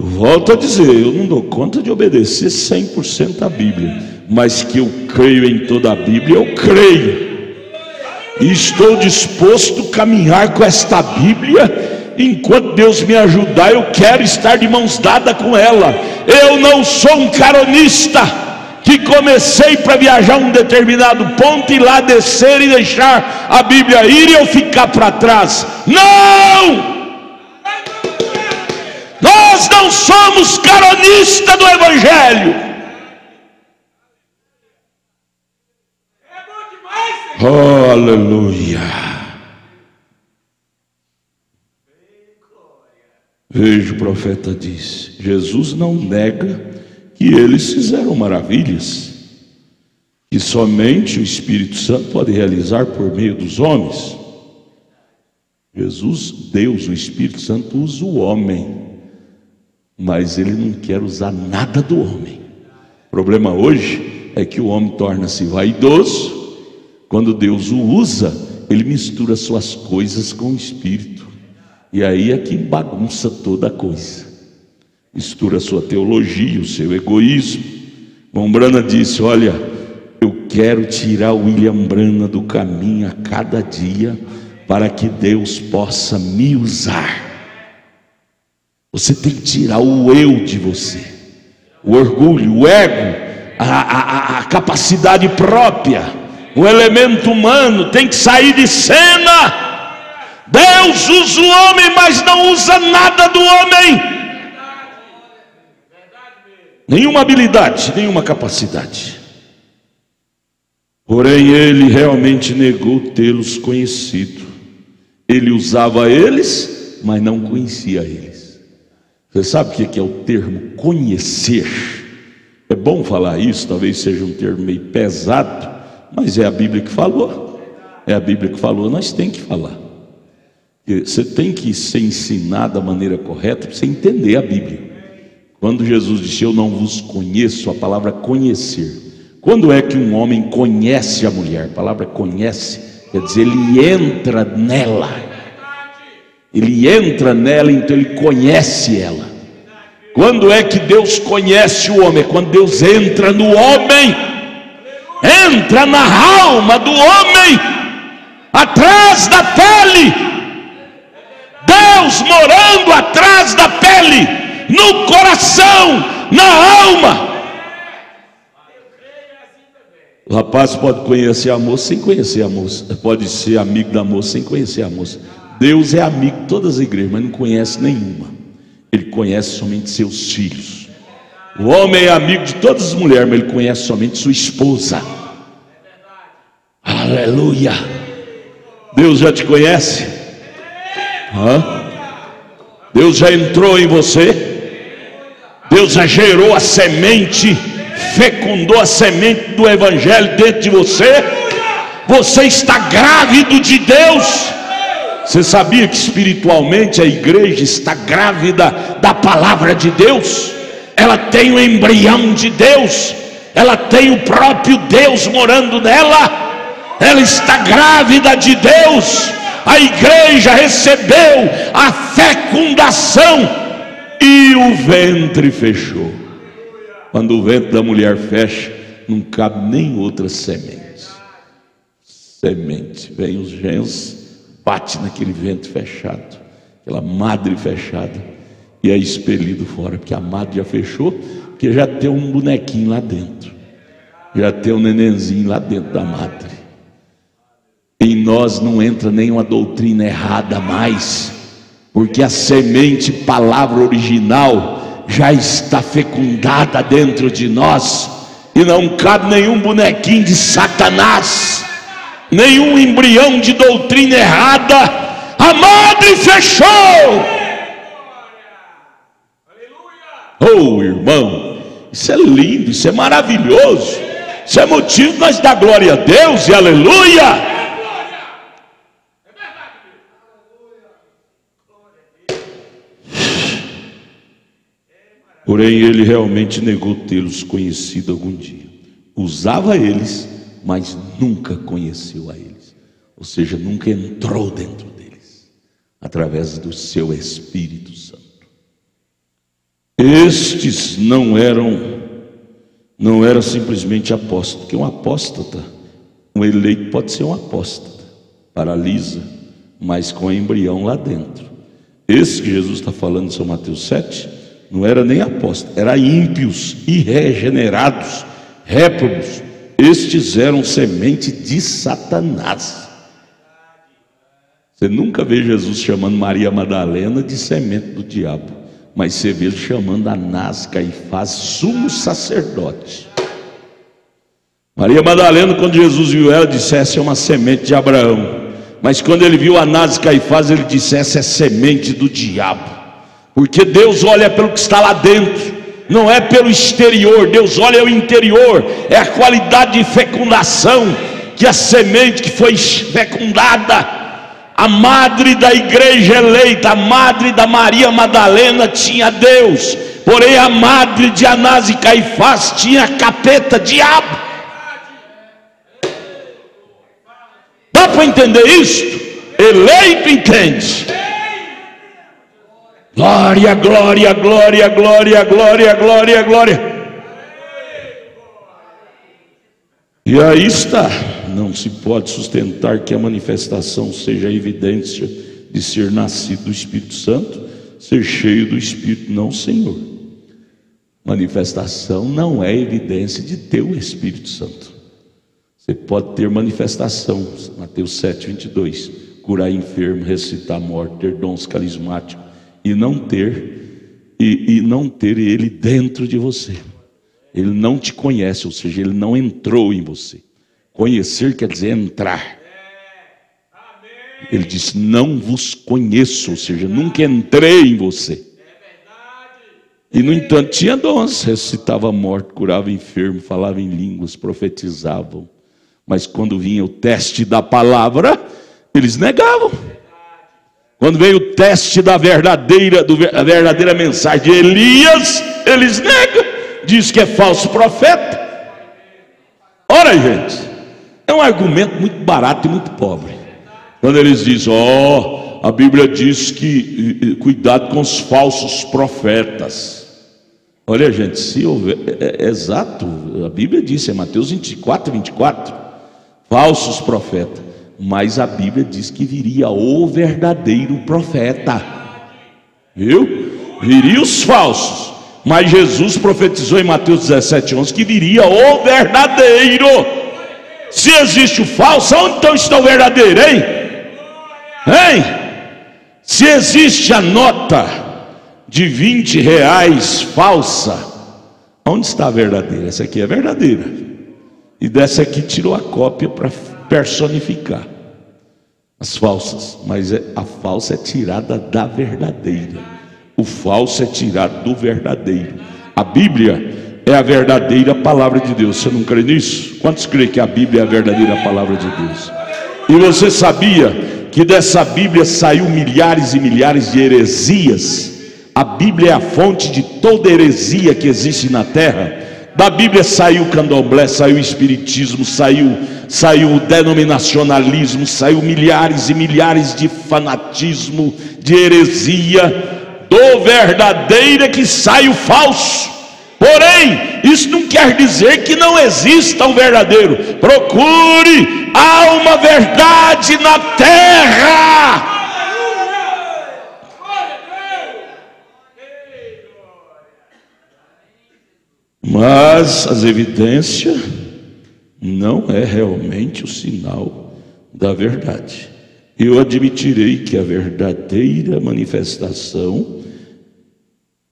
Eu volto a dizer, eu não dou conta de obedecer 100% à Bíblia, mas que eu creio em toda a Bíblia, eu creio. E estou disposto a caminhar com esta Bíblia. Enquanto Deus me ajudar, eu quero estar de mãos dadas com ela. Eu não sou um caronista que comecei para viajar a um determinado ponto e lá descer e deixar a Bíblia ir e eu ficar para trás. Não! Nós não somos caronistas do Evangelho. Oh, aleluia. Veja, o profeta diz: Jesus não nega que eles fizeram maravilhas, que somente o Espírito Santo pode realizar por meio dos homens. Jesus, Deus, o Espírito Santo usa o homem, mas ele não quer usar nada do homem. O problema hoje é que o homem torna-se vaidoso. Quando Deus o usa, ele mistura suas coisas com o Espírito, e aí é que bagunça toda a coisa. Mistura a sua teologia, o seu egoísmo. Von Brana disse: olha, eu quero tirar o William Brana do caminho a cada dia, para que Deus possa me usar. Você tem que tirar o eu de você, o orgulho, o ego, a capacidade própria. O elemento humano tem que sair de cena. Deus usa o homem, mas não usa nada do homem. Nenhuma habilidade, nenhuma capacidade. Porém, ele realmente negou tê-los conhecido. Ele usava eles, mas não conhecia eles. Você sabe o que é o termo conhecer? É bom falar isso, talvez seja um termo meio pesado, mas é a Bíblia que falou. É a Bíblia que falou, nós temos que falar. Você tem que ser ensinado da maneira correta para você entender a Bíblia. Quando Jesus disse: eu não vos conheço, a palavra conhecer. Quando é que um homem conhece a mulher? A palavra conhece quer dizer, ele entra nela. Ele entra nela, então ele conhece ela. Quando é que Deus conhece o homem? É quando Deus entra no homem, entra na alma do homem, atrás da pele. Deus morando atrás da pele, no coração, na alma. O rapaz pode conhecer a moça sem conhecer a moça, pode ser amigo da moça sem conhecer a moça. Deus é amigo de todas as igrejas, mas não conhece nenhuma. Ele conhece somente seus filhos. O homem é amigo de todas as mulheres, mas ele conhece somente sua esposa. Aleluia. Deus já te conhece? Deus já entrou em você? Deus já gerou a semente, fecundou a semente do Evangelho dentro de você? Você está grávido de Deus? Você sabia que espiritualmente a igreja está grávida da palavra de Deus? Ela tem o embrião de Deus, ela tem o próprio Deus morando nela, ela está grávida de Deus. A igreja recebeu a fecundação e o ventre fechou. Quando o ventre da mulher fecha, não cabe nem outra semente. Vem os gens, bate naquele ventre fechado, aquela madre fechada, e é expelido fora, porque a madre já fechou, porque já tem um bonequinho lá dentro, já tem um nenenzinho lá dentro da madre. Em nós não entra nenhuma doutrina errada mais, porque a semente, palavra original, já está fecundada dentro de nós, e não cabe nenhum bonequinho de Satanás, nenhum embrião de doutrina errada. A madre fechou. Oh, irmão, isso é lindo, isso é maravilhoso, isso é motivo de nós dar glória a Deus e aleluia. Porém, ele realmente negou tê-los conhecido algum dia. Usava eles, mas nunca conheceu a eles. Ou seja, nunca entrou dentro deles, através do seu Espírito Santo. Estes não eram simplesmente apóstolos, porque um apóstata, um eleito pode ser um apóstata, paralisa, mas com embrião lá dentro. Esse que Jesus está falando em São Mateus 7, não era nem apóstolo, era ímpios, irregenerados, réprobos. Estes eram semente de Satanás. Você nunca vê Jesus chamando Maria Madalena de semente do diabo. Mas você vê ele chamando Anás e Caifás sumo sacerdote. Maria Madalena, quando Jesus viu ela, disse: essa é uma semente de Abraão. Mas quando ele viu Anás e Caifás, ele disse: essa é semente do diabo. Porque Deus olha pelo que está lá dentro, não é pelo exterior. Deus olha o interior, é a qualidade de fecundação, que a semente que foi fecundada. A madre da igreja eleita, a madre da Maria Madalena tinha Deus, porém a madre de Anás e Caifás tinha capeta, diabo. Dá para entender isto? Eleito entende. Glória, glória, glória, glória, glória, glória, glória. E aí está. Não se pode sustentar que a manifestação seja a evidência de ser nascido do Espírito Santo, ser cheio do Espírito. Não, Senhor. Manifestação não é evidência de ter o Espírito Santo. Você pode ter manifestação, Mateus 7:22, curar enfermo, ressuscitar a morte, ter dons carismáticos, e não ter ele dentro de você. Ele não te conhece, ou seja, ele não entrou em você. Conhecer quer dizer entrar. Ele disse: não vos conheço, ou seja, nunca entrei em você. E no entanto tinha dons, ressuscitava a morte, curava enfermo, falava em línguas, profetizavam. Mas quando vinha o teste da palavra, eles negavam. Quando veio o teste da verdadeira mensagem de Elias, eles negam. Diz que é falso profeta. Ora, gente, é um argumento muito barato e muito pobre. Quando eles dizem: a Bíblia diz que cuidado com os falsos profetas. Olha, gente, se houver, exato, a Bíblia diz, é Mateus 24:24, falsos profetas. Mas a Bíblia diz que viria o verdadeiro profeta. Viu? Viria os falsos. Mas Jesus profetizou em Mateus 17:11 que viria o verdadeiro. Se existe o falso, onde então está o verdadeiro, hein? Hein? Se existe a nota de R$20 falsa, onde está a verdadeira? Essa aqui é verdadeira. E dessa aqui tirou a cópia para personificar as falsas. Mas a falsa é tirada da verdadeira. O falso é tirado do verdadeiro. A Bíblia é a verdadeira palavra de Deus. Você não crê nisso? Quantos creem que a Bíblia é a verdadeira palavra de Deus? E você sabia que dessa Bíblia saiu milhares e milhares de heresias? A Bíblia é a fonte de toda heresia que existe na terra. Da Bíblia saiu o candomblé, saiu o espiritismo, saiu o denominacionalismo, saiu milhares e milhares de fanatismo, de heresia. Do verdadeiro é que sai o falso. Porém, isso não quer dizer que não exista um verdadeiro. Procure, há uma verdade na terra. Mas as evidências não é realmente o sinal da verdade. Eu admitirei que a verdadeira manifestação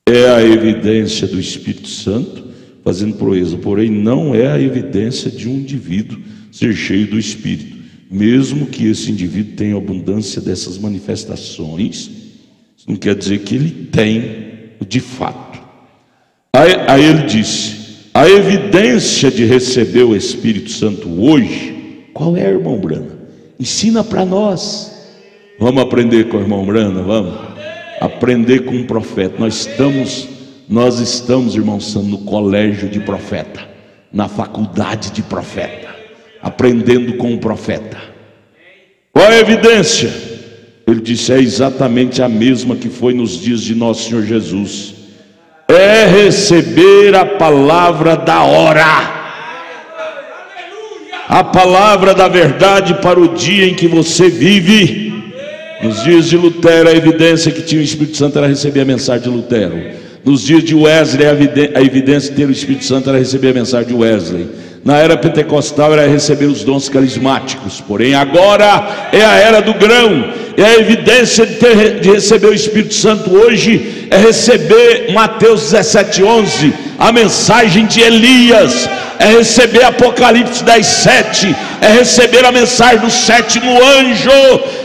é a evidência do Espírito Santo fazendo proeza, porém não é a evidência de um indivíduo ser cheio do Espírito. Mesmo que esse indivíduo tenha abundância dessas manifestações, isso não quer dizer que ele tem de fato. Aí ele disse: a evidência de receber o Espírito Santo hoje, qual é, irmão Brana? Ensina para nós. Vamos aprender com o irmão Brana, vamos aprender com um profeta. Nós estamos, irmãos, no colégio de profeta, na faculdade de profeta, aprendendo com o profeta. Qual é a evidência? Ele disse: é exatamente a mesma que foi nos dias de nosso Senhor Jesus. É receber a palavra da hora, a palavra da verdade para o dia em que você vive. Nos dias de Lutero, a evidência que tinha o Espírito Santo era receber a mensagem de Lutero. Nos dias de Wesley, a evidência de ter o Espírito Santo era receber a mensagem de Wesley. Na era pentecostal era receber os dons carismáticos, porém agora é a era do grão. É a evidência de receber o Espírito Santo hoje, é receber Mateus 17:11, a mensagem de Elias, é receber Apocalipse 10:7, é receber a mensagem do sétimo anjo,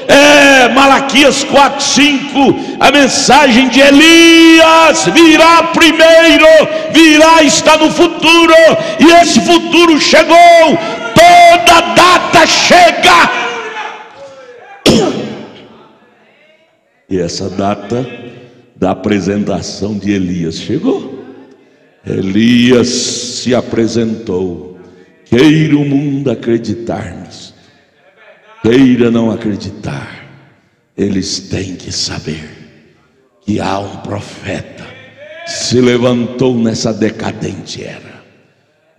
é Malaquias 4:5, a mensagem de Elias. Virá primeiro, virá, está no futuro, e esse futuro chegou. Toda data chega. E essa data da apresentação de Elias chegou. Elias se apresentou. Queira o mundo acreditar nisso, queira não acreditar, eles têm que saber que há um profeta se levantou nessa decadente era.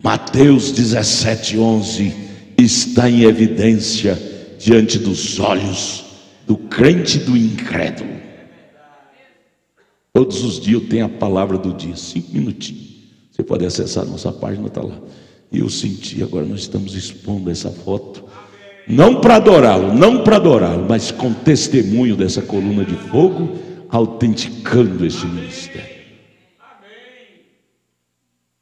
Mateus 17:11 está em evidência diante dos olhos do crente e do incrédulo. Todos os dias eu tenho a palavra do dia, 5 minutinhos. Você pode acessar a nossa página, está lá. E eu senti, agora nós estamos expondo essa foto, não para adorá-lo, mas com testemunho dessa coluna de fogo, autenticando este ministério.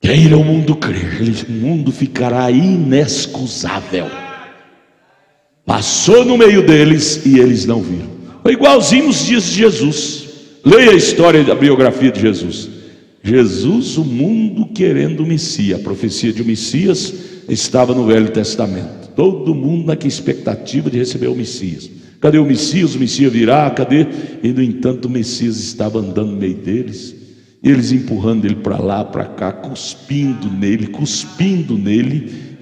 Queira o mundo crer, o mundo ficará inexcusável. Passou no meio deles e eles não viram. Foi igualzinho nos dias de Jesus. Leia a história da biografia de Jesus. Jesus, o mundo querendo o Messias. A profecia de o Messias estava no Velho Testamento. Todo mundo naquela expectativa de receber o Messias. Cadê o Messias? O Messias virá, cadê? E no entanto o Messias estava andando no meio deles, e eles empurrando ele para lá, para cá, cuspindo nele,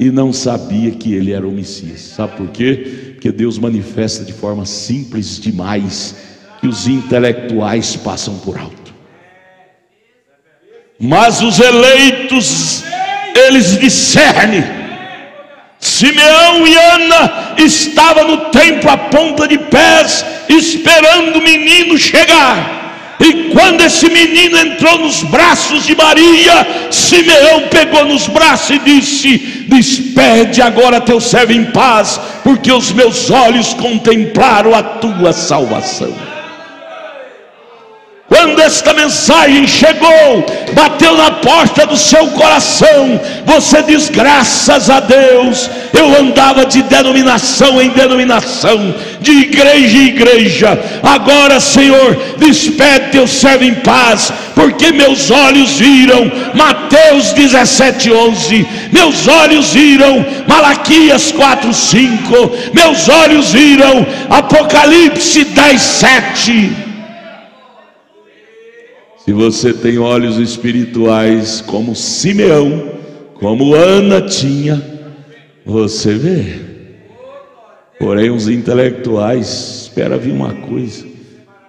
e não sabia que ele era o Messias. Sabe por quê? Porque Deus manifesta de forma simples demais, que os intelectuais passam por alto. Mas os eleitos, eles discernem. Simeão e Ana estavam no templo à ponta de pés, esperando o menino chegar. E quando esse menino entrou nos braços de Maria, Simeão pegou nos braços e disse: despede agora teu servo em paz, porque os meus olhos contemplaram a tua salvação. Quando esta mensagem chegou, bateu na porta do seu coração, você diz: graças a Deus, eu andava de denominação em denominação, de igreja em igreja. Agora, Senhor, despede teu servo em paz, porque meus olhos viram Mateus 17:11, meus olhos viram Malaquias 4:5, meus olhos viram Apocalipse 10:7. Se você tem olhos espirituais como Simeão, como Ana tinha, você vê. Porém os intelectuais esperam vir uma coisa.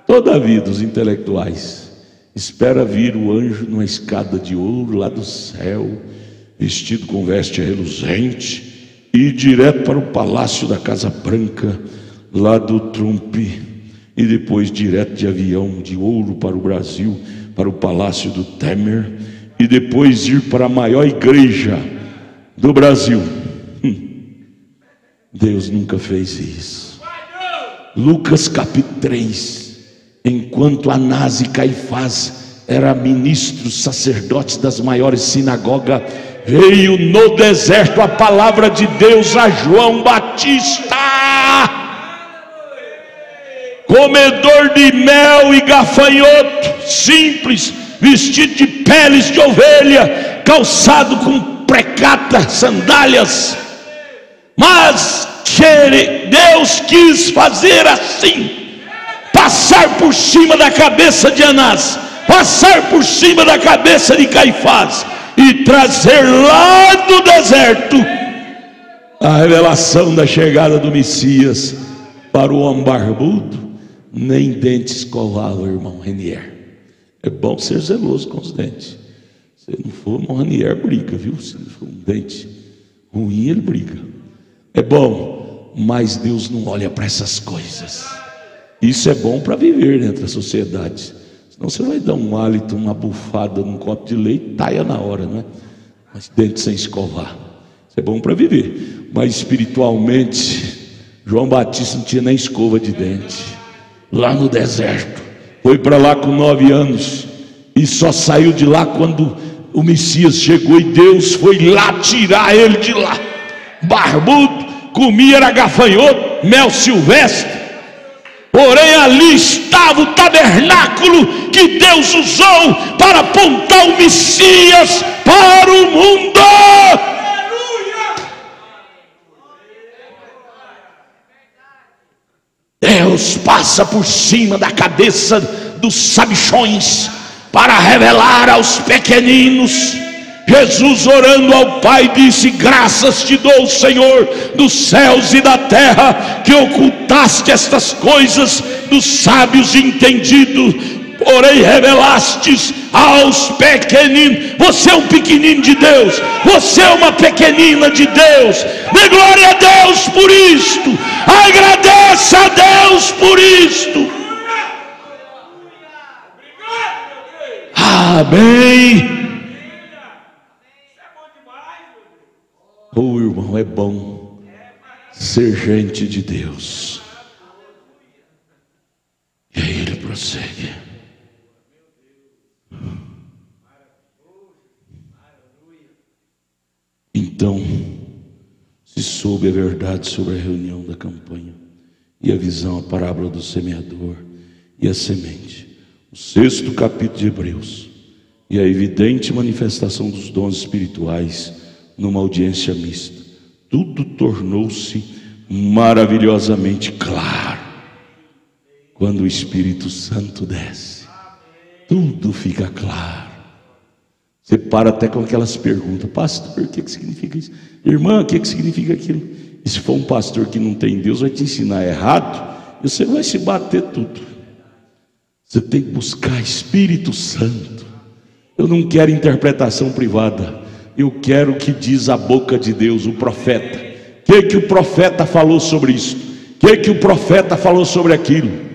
Toda a vida os intelectuais esperam vir o anjo numa escada de ouro lá do céu, vestido com veste reluzente, e ir direto para o palácio da Casa Branca, lá do Trump, e depois direto de avião de ouro para o Brasil, para o palácio do Temer, e depois ir para a maior igreja do Brasil. Deus nunca fez isso. Lucas capítulo 3, enquanto Anás e Caifás eram ministros, sacerdotes das maiores sinagogas, veio no deserto a palavra de Deus a João Batista, comedor de mel e gafanhoto, simples, vestido de peles de ovelha, calçado com precata, sandálias. Mas Deus quis fazer assim, passar por cima da cabeça de Anás, passar por cima da cabeça de Caifás, e trazer lá do deserto a revelação da chegada do Messias para o homem barbudo. Nem dente escovado, irmão Renier. É bom ser zeloso com os dentes. Se não for, irmão Renier briga, viu? Se não for um dente ruim, ele briga. É bom, mas Deus não olha para essas coisas. Isso é bom para viver dentro da sociedade. Senão você vai dar um hálito, uma bufada num copo de leite, taia na hora, não é? Mas dente sem escovar. Isso é bom para viver, mas espiritualmente, João Batista não tinha nem escova de dente, lá no deserto, foi para lá com 9 anos, e só saiu de lá quando o Messias chegou, e Deus foi lá tirar ele de lá, barbudo, comia era gafanhoto, mel silvestre, porém ali estava o tabernáculo que Deus usou para apontar o Messias para o mundo. Deus passa por cima da cabeça dos sabichões para revelar aos pequeninos. Jesus, orando ao Pai, disse: graças te dou, Senhor, dos céus e da terra, que ocultaste estas coisas dos sábios e entendidos, porém revelastes aos pequeninos. Você é um pequenino de Deus, você é uma pequenina de Deus. Dê glória a Deus por isto, agradeça a Deus por isto. Amém. Oh, irmão, é bom ser gente de Deus. E aí ele prossegue. Então se soube a verdade sobre a reunião da campanha, e a visão, a parábola do semeador e a semente, o 6º capítulo de Hebreus, e a evidente manifestação dos dons espirituais numa audiência mista. Tudo tornou-se maravilhosamente claro quando o Espírito Santo desce. Tudo fica claro. Você para até com aquelas perguntas: pastor, o que significa isso? Irmã, o que significa aquilo? E se for um pastor que não tem Deus, vai te ensinar errado, e você vai se bater tudo. Você tem que buscar Espírito Santo. Eu não quero interpretação privada, eu quero o que diz a boca de Deus, o profeta. O que o profeta falou sobre isso? O que o profeta falou sobre aquilo?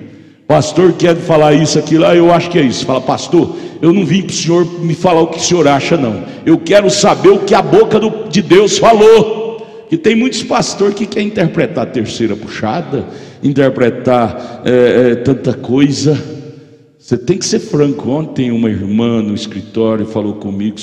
Pastor quer falar isso, aquilo, eu acho que é isso. Fala: pastor, eu não vim para o senhor me falar o que o senhor acha, não. Eu quero saber o que a boca de Deus falou. E tem muitos pastores que querem interpretar a terceira puxada, interpretar tanta coisa. Você tem que ser franco. Ontem uma irmã no escritório falou comigo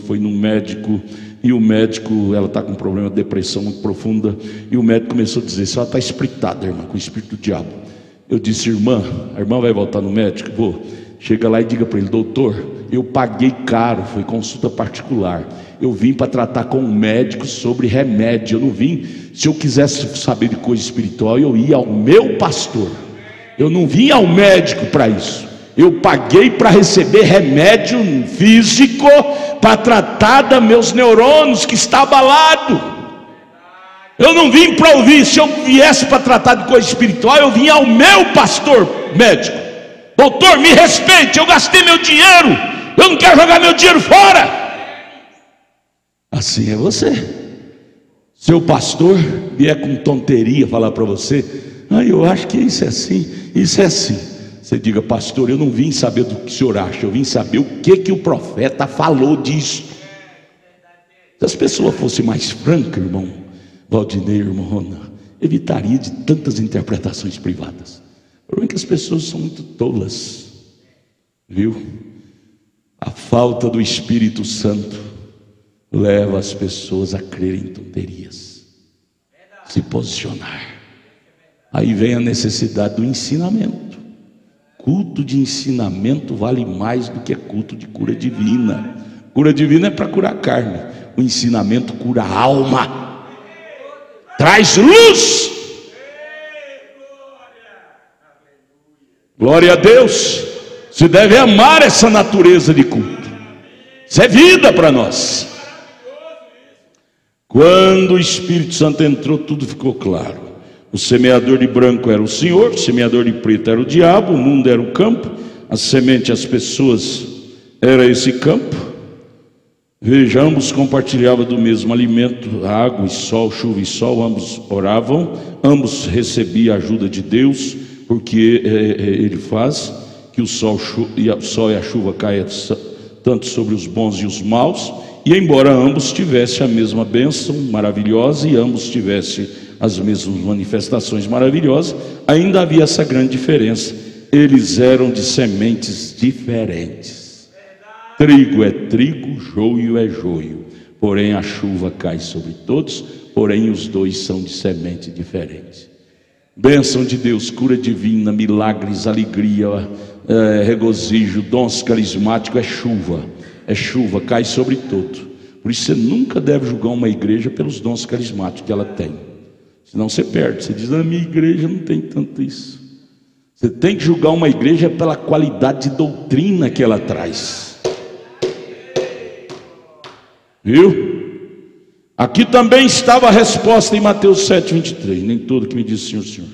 foi num médico, e o médico, ela está com um problema de depressão muito profunda, e o médico começou a dizer: se ela está espritada, irmã, com o espírito do diabo. Eu disse: irmã, a irmã vai voltar no médico? Vou. Chega lá e diga para ele: doutor, eu paguei caro, foi consulta particular, eu vim para tratar com um médico sobre remédio, eu não vim. Se eu quisesse saber de coisa espiritual, eu ia ao meu pastor, eu não vim ao médico para isso. Eu paguei para receber remédio físico, para tratar dos meus neurônios que está abalado. Eu não vim para ouvir. Se eu viesse para tratar de coisa espiritual, eu vim ao meu pastor médico. Doutor, me respeite, eu gastei meu dinheiro, eu não quero jogar meu dinheiro fora. Assim é você. Seu pastor vier com tonteria falar para você: eu acho que isso é assim, isso é assim. Você diga: pastor, eu não vim saber do que o senhor acha, eu vim saber o que o profeta falou disso. Se as pessoas fossem mais francas, irmão Valdinei, irmão Rona, evitaria de tantas interpretações privadas. O problema é que as pessoas são muito tolas, viu? A falta do Espírito Santo leva as pessoas a crerem em tonterias, se posicionar. Aí vem a necessidade do ensinamento. Culto de ensinamento vale mais do que culto de cura divina. Cura divina é para curar a carne, o ensinamento cura a alma, traz luz. Glória a Deus. Você deve amar essa natureza de culto. Isso é vida para nós. Quando o Espírito Santo entrou, tudo ficou claro. O semeador de branco era o Senhor, o semeador de preto era o diabo, o mundo era o campo, a semente, as pessoas, era esse campo. Veja, ambos compartilhavam do mesmo alimento, água e sol, chuva e sol, ambos oravam, ambos recebiam a ajuda de Deus, porque Ele faz que o sol e a chuva caia tanto sobre os bons e os maus, E embora ambos tivessem a mesma bênção maravilhosa e ambos tivessem as mesmas manifestações maravilhosas, ainda havia essa grande diferença: eles eram de sementes diferentes. Trigo é trigo, joio é joio, porém a chuva cai sobre todos, porém os dois são de semente diferente. Bênção de Deus, cura divina, milagres, alegria, regozijo, dons carismáticos, é chuva, cai sobre todo. Por isso você nunca deve julgar uma igreja pelos dons carismáticos que ela tem, senão você perde. Você diz: a minha igreja não tem tanto isso. Você tem que julgar uma igreja pela qualidade de doutrina que ela traz. Viu? Aqui também estava a resposta em Mateus 7:23. Nem todo que me diz Senhor, Senhor.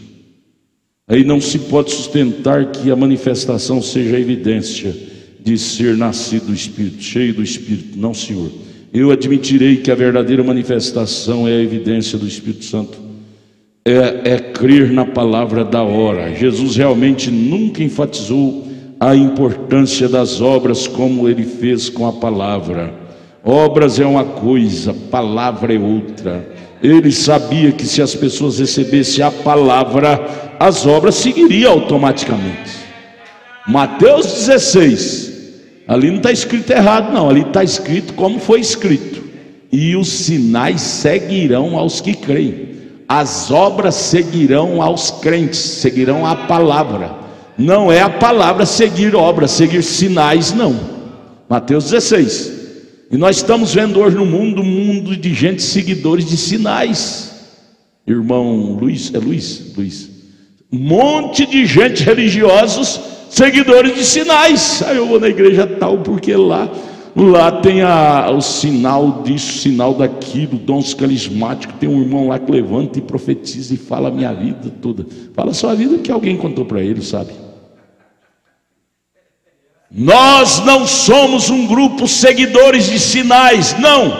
Aí não se pode sustentar que a manifestação seja a evidência de ser nascido do Espírito, cheio do Espírito. Não, Senhor. Eu admitirei que a verdadeira manifestação é a evidência do Espírito Santo. É crer na palavra da hora. Jesus realmente nunca enfatizou a importância das obras como ele fez com a palavra. Obras é uma coisa, palavra é outra. Ele sabia que se as pessoas recebessem a palavra, as obras seguiriam automaticamente. Mateus 16, ali não está escrito errado não, ali está escrito como foi escrito: e os sinais seguirão aos que creem. As obras seguirão aos crentes, seguirão a palavra. Não é a palavra seguir obras, seguir sinais, não. Mateus 16. E nós estamos vendo hoje no mundo um mundo de gente seguidores de sinais. Irmão Luiz, Luiz. Um monte de gente religiosos, seguidores de sinais. Aí eu vou na igreja tal porque lá tem o sinal disso, sinal daquilo, dons carismáticos. Tem um irmão lá que levanta e profetiza e fala a minha vida toda. Fala só a vida que alguém contou para ele, sabe? Nós não somos um grupo seguidores de sinais, não.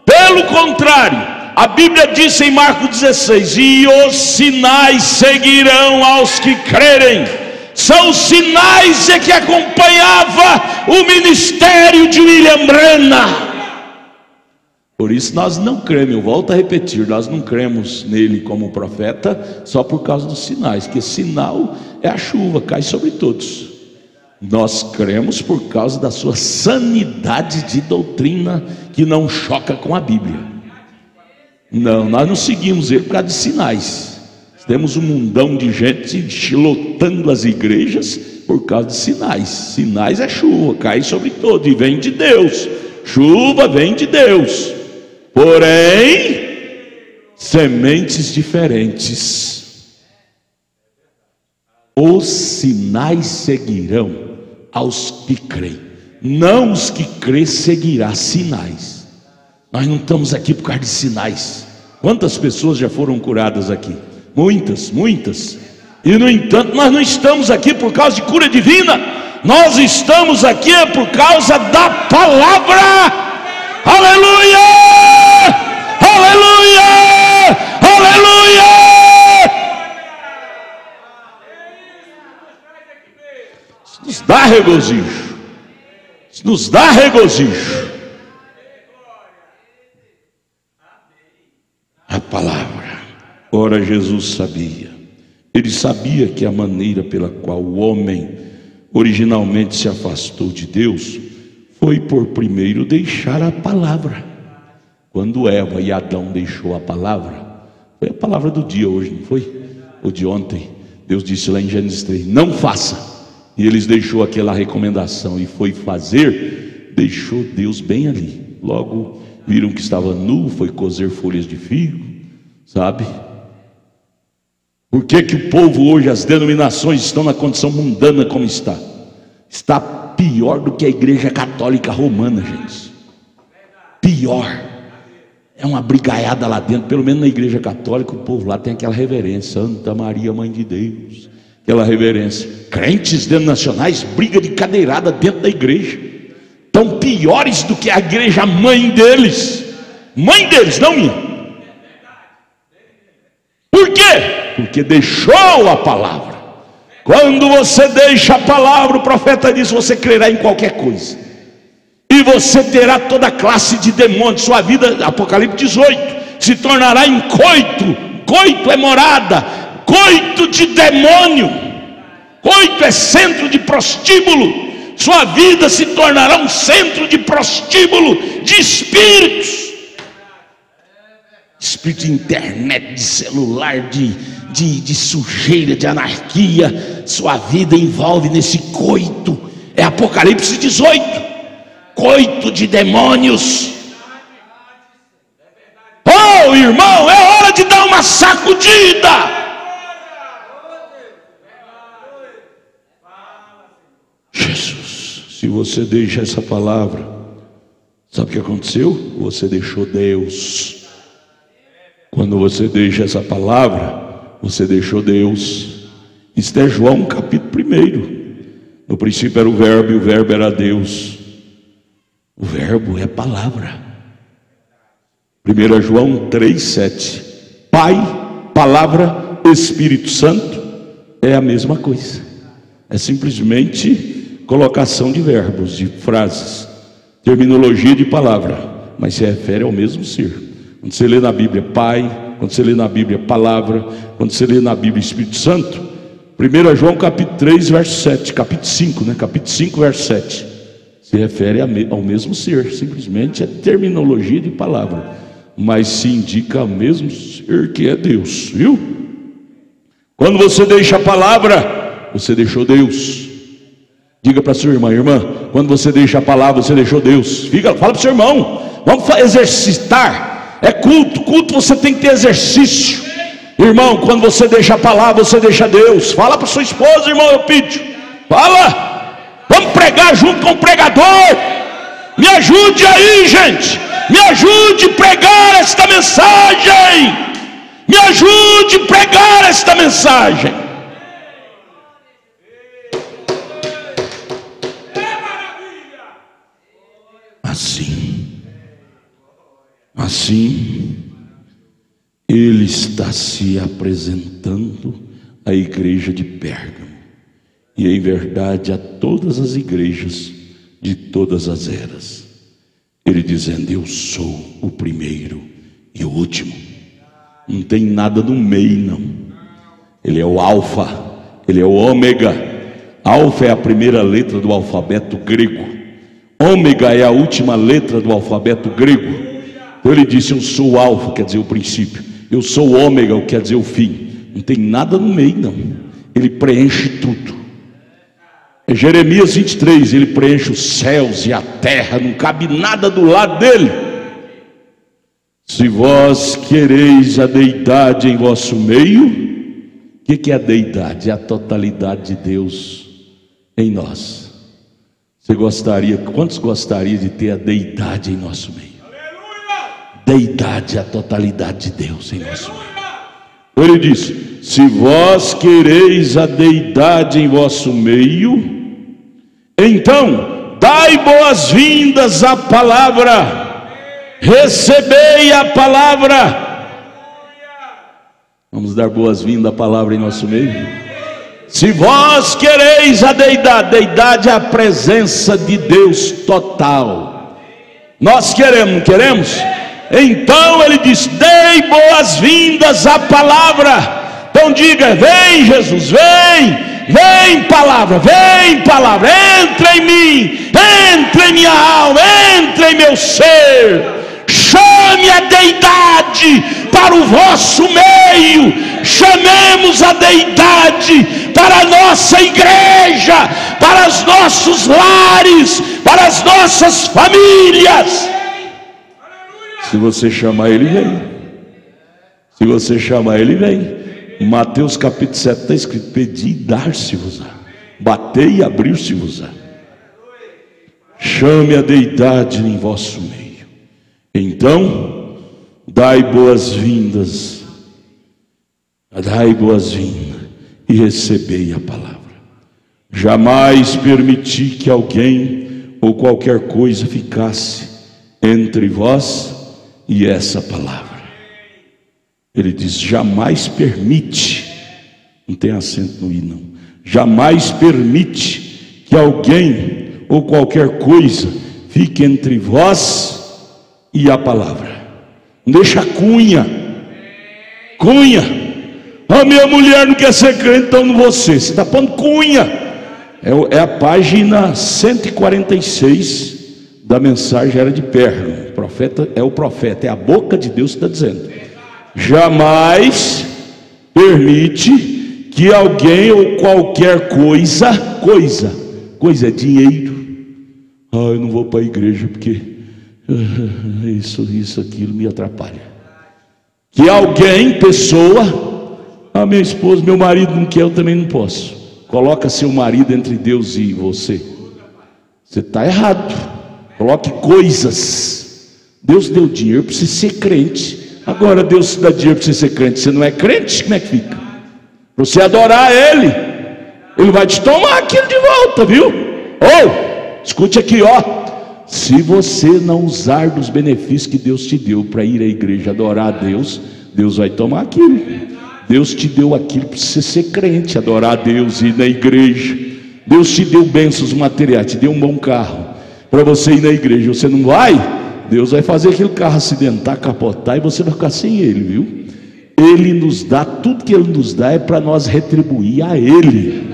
Pelo contrário, a Bíblia diz em Marcos 16: e os sinais seguirão aos que crerem. São os sinais que acompanhava o ministério de William Branham. Por isso nós não cremos, eu volto a repetir, nós não cremos nele como profeta só por causa dos sinais, porque sinal é a chuva, cai sobre todos. Nós cremos por causa da sua sanidade de doutrina, que não choca com a Bíblia. Não, nós não seguimos ele por causa de sinais. Temos um mundão de gente lotando as igrejas por causa de sinais. Sinais é chuva, cai sobre todo e vem de Deus. Chuva vem de Deus, porém sementes diferentes. Os sinais seguirão aos que creem. Não os que creem seguirá sinais. Nós não estamos aqui por causa de sinais. Quantas pessoas já foram curadas aqui? Muitas. E no entanto nós não estamos aqui por causa de cura divina. Nós estamos aqui por causa da palavra. Aleluia! Aleluia! Aleluia! Isso nos dá regozijo. Isso nos dá regozijo. A palavra. Ora, Jesus sabia. Ele sabia que a maneira pela qual o homem originalmente se afastou de Deus foi por primeiro deixar a palavra. Quando Eva e Adão deixou a palavra, foi a palavra do dia hoje, não foi? Ou de ontem. Deus disse lá em Gênesis 3, não faça. E eles deixou aquela recomendação e foi fazer, deixou Deus bem ali. Logo viram que estava nu, foi cozer folhas de figo, sabe? Por que o povo hoje, as denominações estão na condição mundana como está? Está pior do que a igreja católica romana, gente. Pior. É uma brigaiada lá dentro. Pelo menos na igreja católica o povo lá tem aquela reverência. Santa Maria, Mãe de Deus. Aquela reverência. Crentes denominacionais briga de cadeirada dentro da igreja. Tão piores do que a igreja mãe deles. Mãe deles, não minha. Por quê? Porque deixou a palavra. Quando você deixa a palavra, o profeta diz, você crerá em qualquer coisa. e você terá toda classe de demônios. Sua vida, Apocalipse 18, se tornará em coito. Coito é morada, coito de demônio, coito é centro de prostíbulo. Sua vida se tornará um centro de prostíbulo de espíritos. Espírito de internet, de celular, de sujeira, de anarquia. Sua vida envolve nesse coito. É Apocalipse 18. Coito de demônios. Oh, irmão, é hora de dar uma sacudida. Jesus, se você deixa essa palavra, sabe o que aconteceu? Você deixou Deus. Quando você deixa essa palavra, você deixou Deus. Isso é João capítulo 1. No princípio era o verbo, e o verbo era Deus. O verbo é a palavra. 1 João 3,7. Pai, palavra, Espírito Santo é a mesma coisa. É simplesmente colocação de verbos, de frases, terminologia de palavra, mas se refere ao mesmo ser. Quando você lê na Bíblia Pai, quando você lê na Bíblia Palavra, quando você lê na Bíblia Espírito Santo, 1 João capítulo 3, verso 7, capítulo 5, capítulo 5, verso 7, se refere ao mesmo ser, simplesmente é terminologia de palavra, mas se indica ao mesmo ser que é Deus, viu? Quando você deixa a palavra, você deixou Deus. Diga para sua irmã, quando você deixa a palavra, você deixou Deus. Fala para o seu irmão, vamos exercitar. É culto você tem que ter exercício. Irmão, quando você deixa a palavra, você deixa Deus. Fala para sua esposa, irmão Eupídio. Fala, vamos pregar junto com o pregador. Me ajude aí, gente. Me ajude a pregar esta mensagem. Me ajude a pregar esta mensagem. Assim, ele está se apresentando à igreja de Pérgamo, e em verdade a todas as igrejas de todas as eras, ele dizendo: eu sou o primeiro e o último. Não tem nada no meio, não. Ele é o alfa, ele é o ômega. Alfa é a primeira letra do alfabeto grego, ômega é a última letra do alfabeto grego. Então ele disse: eu sou o alfa, quer dizer o princípio. Eu sou o ômega, quer dizer o fim. Não tem nada no meio, não. Ele preenche tudo. É Jeremias 23, ele preenche os céus e a terra, não cabe nada do lado dele. Se vós quereis a deidade em vosso meio, o que é a deidade? É a totalidade de Deus em nós. Você gostaria, quantos gostariam de ter a deidade em nosso meio? Deidade é a totalidade de Deus em nosso meio. Ele disse: se vós quereis a deidade em vosso meio, então dai boas-vindas à palavra, recebei a palavra. Vamos dar boas-vindas à palavra em nosso meio? Se vós quereis a deidade, deidade é a presença de Deus total. Nós queremos, não queremos? Então ele diz: dei boas-vindas à palavra. Então diga: vem Jesus, vem palavra, entra em mim, entra em minha alma, entra em meu ser. Chame a deidade para o vosso meio. Chamemos a deidade para a nossa igreja, para os nossos lares, para as nossas famílias. Se você chamar ele, vem. Se você chamar ele, vem. Em Mateus capítulo 7 está escrito: pedi e dar-se-vos-á, batei e abrir-se-vos-á. Chame a deidade em vosso meio. Então dai boas-vindas e recebei a palavra. Jamais permiti que alguém ou qualquer coisa ficasse entre vós e essa palavra. Ele diz: jamais permite, não tem acento no i não, jamais permite que alguém ou qualquer coisa fique entre vós e a palavra. Não deixa cunha. A minha mulher não quer ser crente, então não vou ser. Você está pondo cunha. É a página 146 da mensagem Era de Perna. O profeta é o profeta, é a boca de Deus que está dizendo: jamais permite que alguém ou qualquer coisa é dinheiro. Eu não vou para a igreja porque isso, aquilo me atrapalha. Que alguém, pessoa, minha esposa, meu marido não quer, eu também não posso. Coloca seu marido entre Deus e você. Você está errado. Coloque coisas. Deus deu dinheiro para você ser crente. Agora Deus dá dinheiro para você ser crente, você não é crente, como é que fica? Para você adorar Ele, Ele vai te tomar aquilo de volta, viu? Escute aqui, se você não usar dos benefícios que Deus te deu para ir à igreja adorar a Deus, Deus vai tomar aquilo. Deus te deu aquilo para você ser crente, adorar a Deus, ir na igreja. Deus te deu bênçãos materiais, te deu um bom carro para você ir na igreja. Você não vai? Deus vai fazer aquele carro acidentar, capotar, e você vai ficar sem ele, viu? Ele nos dá, tudo que Ele nos dá é para nós retribuir a Ele.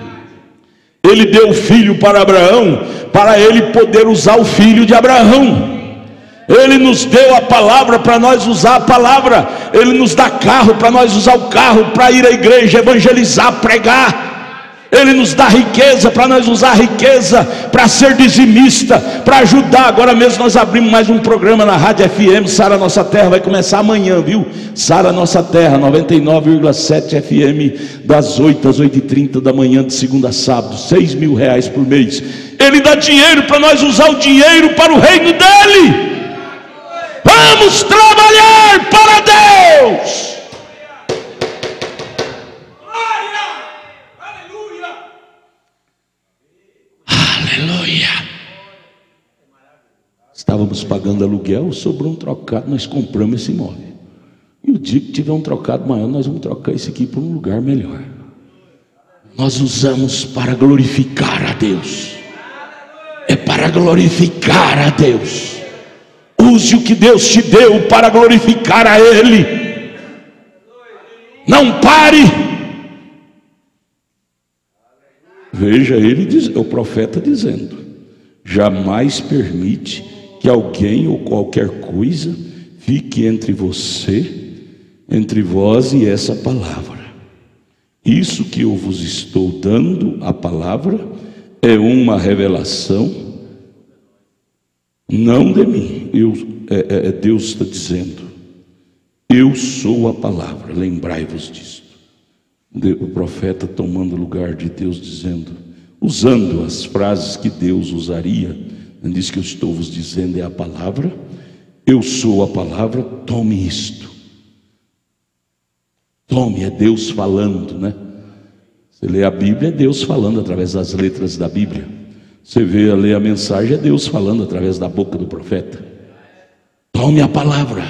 Ele deu o filho para Abraão, para Ele poder usar o filho de Abraão. Ele nos deu a palavra para nós usar a palavra. Ele nos dá carro para nós usar o carro, para ir à igreja, evangelizar, pregar. Ele nos dá riqueza para nós usar a riqueza para ser dizimista, para ajudar. Agora mesmo nós abrimos mais um programa na Rádio FM, Sara Nossa Terra, vai começar amanhã, viu? Sara Nossa Terra, 99,7 FM, das 8 às 8h30 da manhã, de segunda a sábado, R$6.000 por mês. Ele dá dinheiro para nós usar o dinheiro para o reino dEle. Vamos trabalhar para Deus. Aleluia. Estávamos pagando aluguel, sobrou um trocado, nós compramos esse imóvel. E o dia que tiver um trocado maior, nós vamos trocar esse aqui para um lugar melhor. Nós usamos para glorificar a Deus. É para glorificar a Deus. Use o que Deus te deu para glorificar a Ele. Não pare. Veja ele diz, o profeta dizendo: jamais permite que alguém ou qualquer coisa fique entre você, entre vós e essa palavra. Isso que eu vos estou dando, a palavra, é uma revelação, não de mim. Deus está dizendo: eu sou a palavra, lembrai-vos disso. O profeta tomando o lugar de Deus, dizendo, usando as frases que Deus usaria, diz que eu estou vos dizendo é a palavra, eu sou a palavra, tome isto. Tome, é Deus falando, né? Você lê a Bíblia, é Deus falando através das letras da Bíblia. Você lê a mensagem, é Deus falando através da boca do profeta. Tome a palavra,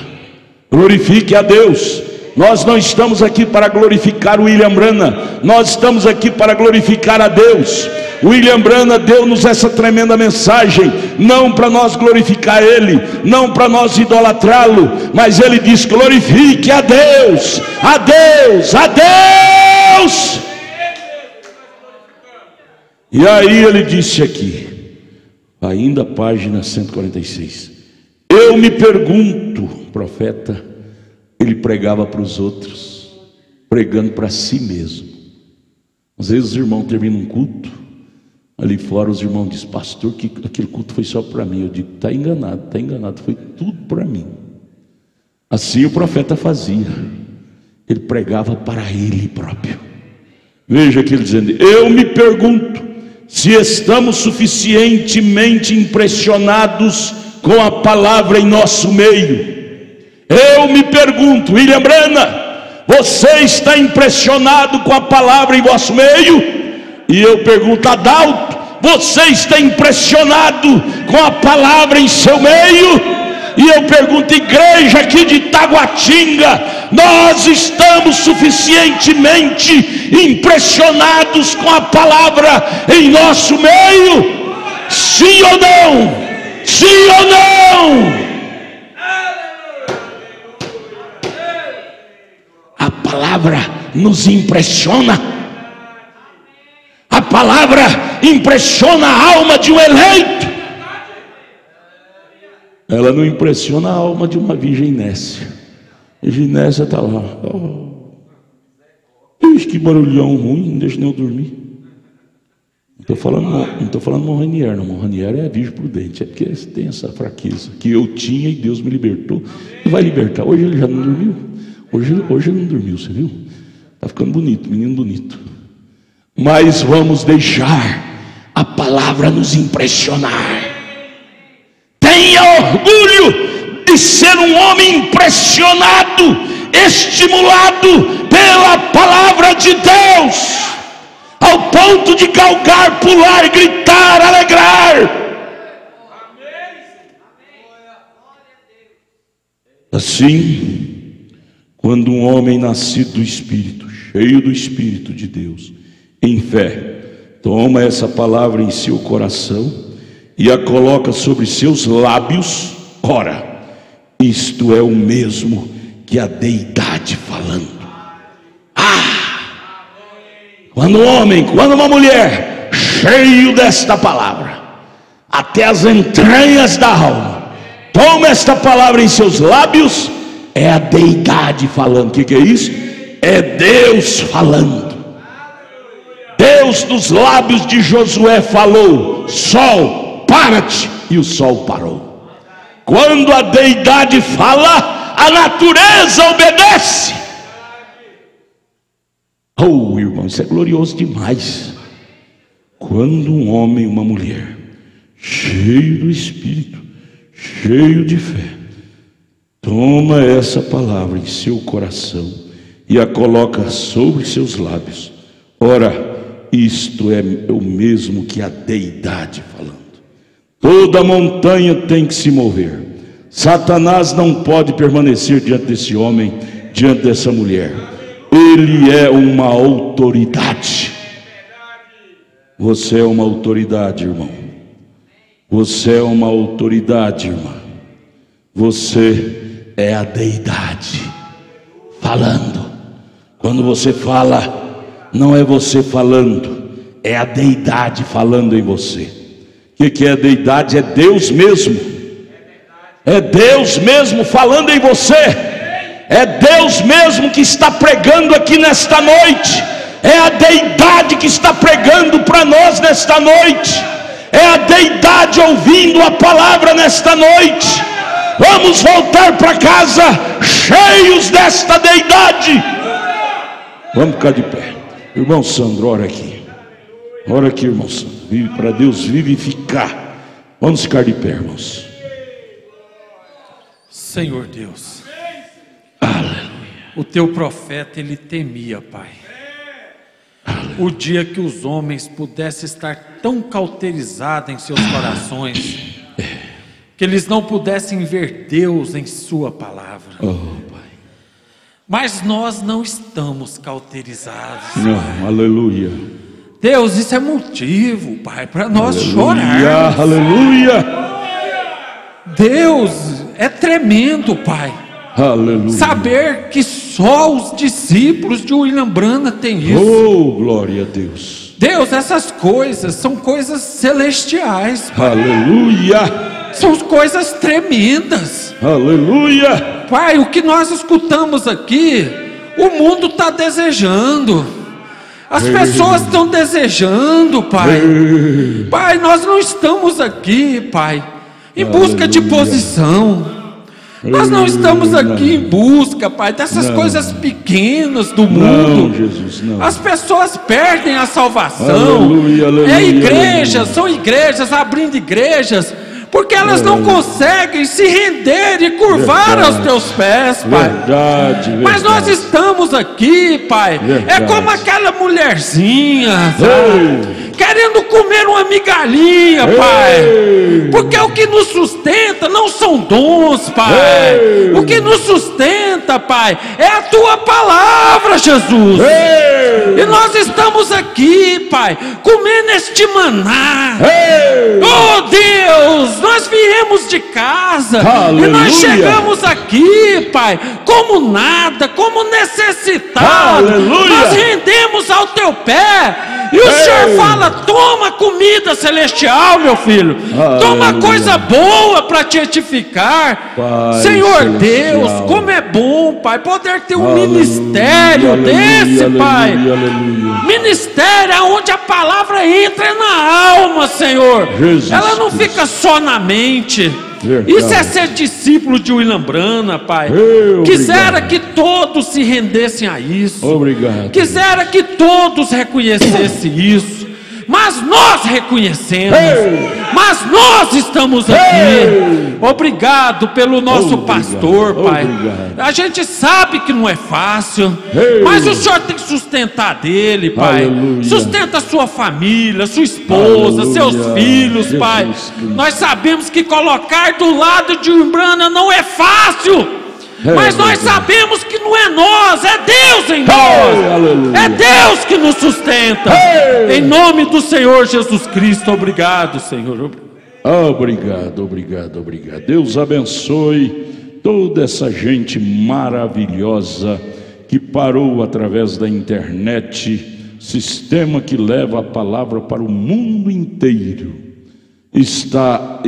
glorifique a Deus. Nós não estamos aqui para glorificar o William Branham, nós estamos aqui para glorificar a Deus. O William Branham deu-nos essa tremenda mensagem, não para nós glorificar Ele, não para nós idolatrá-lo, mas Ele diz: glorifique a Deus, a Deus, a Deus. E aí ele disse aqui, ainda página 146, eu me pergunto, profeta, ele pregava para os outros, pregando para si mesmo. Às vezes os irmãos terminam um culto, ali fora os irmãos dizem: pastor, que aquele culto foi só para mim. Eu digo: está enganado, foi tudo para mim. Assim o profeta fazia, ele pregava para ele próprio. Veja aqui ele dizendo: eu me pergunto se estamos suficientemente impressionados com a palavra em nosso meio. Eu me pergunto, William Branham, você está impressionado com a palavra em vosso meio? E eu pergunto, Adalto, você está impressionado com a palavra em seu meio? E eu pergunto, igreja aqui de Taguatinga, nós estamos suficientemente impressionados com a palavra em nosso meio? Sim ou não? Sim ou não? A palavra nos impressiona. A palavra impressiona a alma de um eleito. Ela não impressiona a alma de uma virgem nécia. A Ginésia está lá. Que barulhão ruim, não deixa nem eu dormir. Não estou falando Monranier, não. Monranier é virgem prudente. É porque tem essa fraqueza que eu tinha e Deus me libertou. E vai libertar. Hoje ele já não dormiu. Hoje ele não dormiu, você viu? Está ficando bonito, menino bonito. Mas vamos deixar a palavra nos impressionar. Tenha orgulho de ser um homem impressionado, estimulado pela palavra de Deus, ao ponto de galgar, pular, gritar, alegrar. Assim, quando um homem nascido do Espírito, cheio do Espírito de Deus, em fé, toma essa palavra em seu coração e a coloca sobre seus lábios, ora, isto é o mesmo que a deidade falando. Quando um homem, quando uma mulher, cheio desta palavra, até as entranhas da alma, toma esta palavra em seus lábios, é a deidade falando. O que é isso? É Deus falando. Deus dos lábios de Josué falou: sol, para-te, e o sol parou. Quando a deidade fala, a natureza obedece. Oh, irmão, isso é glorioso demais. Quando um homem e uma mulher, cheio do Espírito, cheio de fé, toma essa palavra em seu coração e a coloca sobre seus lábios, ora, isto é o mesmo que a deidade falando. Toda montanha tem que se mover. Satanás não pode permanecer diante desse homem, diante dessa mulher. Ele é uma autoridade. Você é uma autoridade, irmão. Você é uma autoridade, irmã. Você é a deidade falando. Quando você fala, não é você falando, é a deidade falando em você. O que é a deidade? É Deus mesmo. É Deus mesmo falando em você. É Deus mesmo que está pregando aqui nesta noite. É a deidade que está pregando para nós nesta noite. É a deidade ouvindo a palavra nesta noite. Vamos voltar para casa cheios desta deidade. Vamos ficar de pé. Irmão Sandro, ora aqui. Ora aqui, irmão Sandro. Vive para Deus vivificar. Vamos ficar de pé, irmãos. Senhor Deus, Aleluia. o teu profeta, ele temia, Pai, o dia que os homens pudessem estar tão cauterizados em seus corações, que eles não pudessem ver Deus em sua palavra. Pai. Mas nós não estamos cauterizados. Não, aleluia. Deus, isso é motivo, Pai, para nós Aleluia, chorarmos. aleluia. Deus, é tremendo, Pai, Aleluia. saber que só os discípulos de William Branham têm isso. Oh, glória a Deus. Deus, essas coisas são coisas celestiais, Pai. Aleluia. São coisas tremendas. Aleluia. Pai, o que nós escutamos aqui, o mundo está desejando. As pessoas estão desejando, Pai. Pai, nós não estamos aqui, Pai, em busca de posição. Nós não estamos aqui em busca, Pai, dessas coisas pequenas do mundo. Não, Jesus, não. As pessoas perdem a salvação. Aleluia, aleluia, É igrejas, aleluia. são igrejas abrindo igrejas, porque elas não conseguem se render e curvar Verdade. aos teus pés, Pai. Verdade, Mas nós verdade. estamos aqui, Pai. Verdade. É como aquela mulherzinha, sabe? querendo comer uma migalhinha, Pai, porque o que nos sustenta não são dons, Pai, o que nos sustenta, Pai, é a Tua palavra, Jesus. E nós estamos aqui, Pai, comendo este maná. Oh Deus, nós viemos de casa, aleluia, e nós chegamos aqui, Pai, como nada, como necessitados. Nós rendemos ao Teu pé, e o Senhor fala: toma comida celestial, meu filho, toma coisa boa para te edificar. Pai Senhor celestial, Deus, como é bom, Pai, poder ter um ministério desse, Pai. Ministério onde a palavra entra na alma, Senhor. Jesus ela não Cristo. fica só na mente. Verdade. Isso é ser discípulo de William Branham, Pai. Quisera que todos se rendessem a isso. Obrigado. Quisera que todos reconhecessem isso. Mas nós reconhecemos. Mas nós estamos aqui. Obrigado pelo nosso pastor, Pai. A gente sabe que não é fácil, mas o Senhor tem que sustentar dele, Pai. Aleluia. Sustenta sua família, sua esposa, Aleluia. seus filhos, Jesus Pai. Cristo. Nós sabemos que colocar do lado de Umbrana não é fácil. Mas nós sabemos que não é nós, é Deus em nós. É Deus que nos sustenta. Em nome do Senhor Jesus Cristo, obrigado, Senhor. Obrigado, obrigado, obrigado. Deus abençoe toda essa gente maravilhosa que parou através da internet, sistema que leva a palavra para o mundo inteiro. Está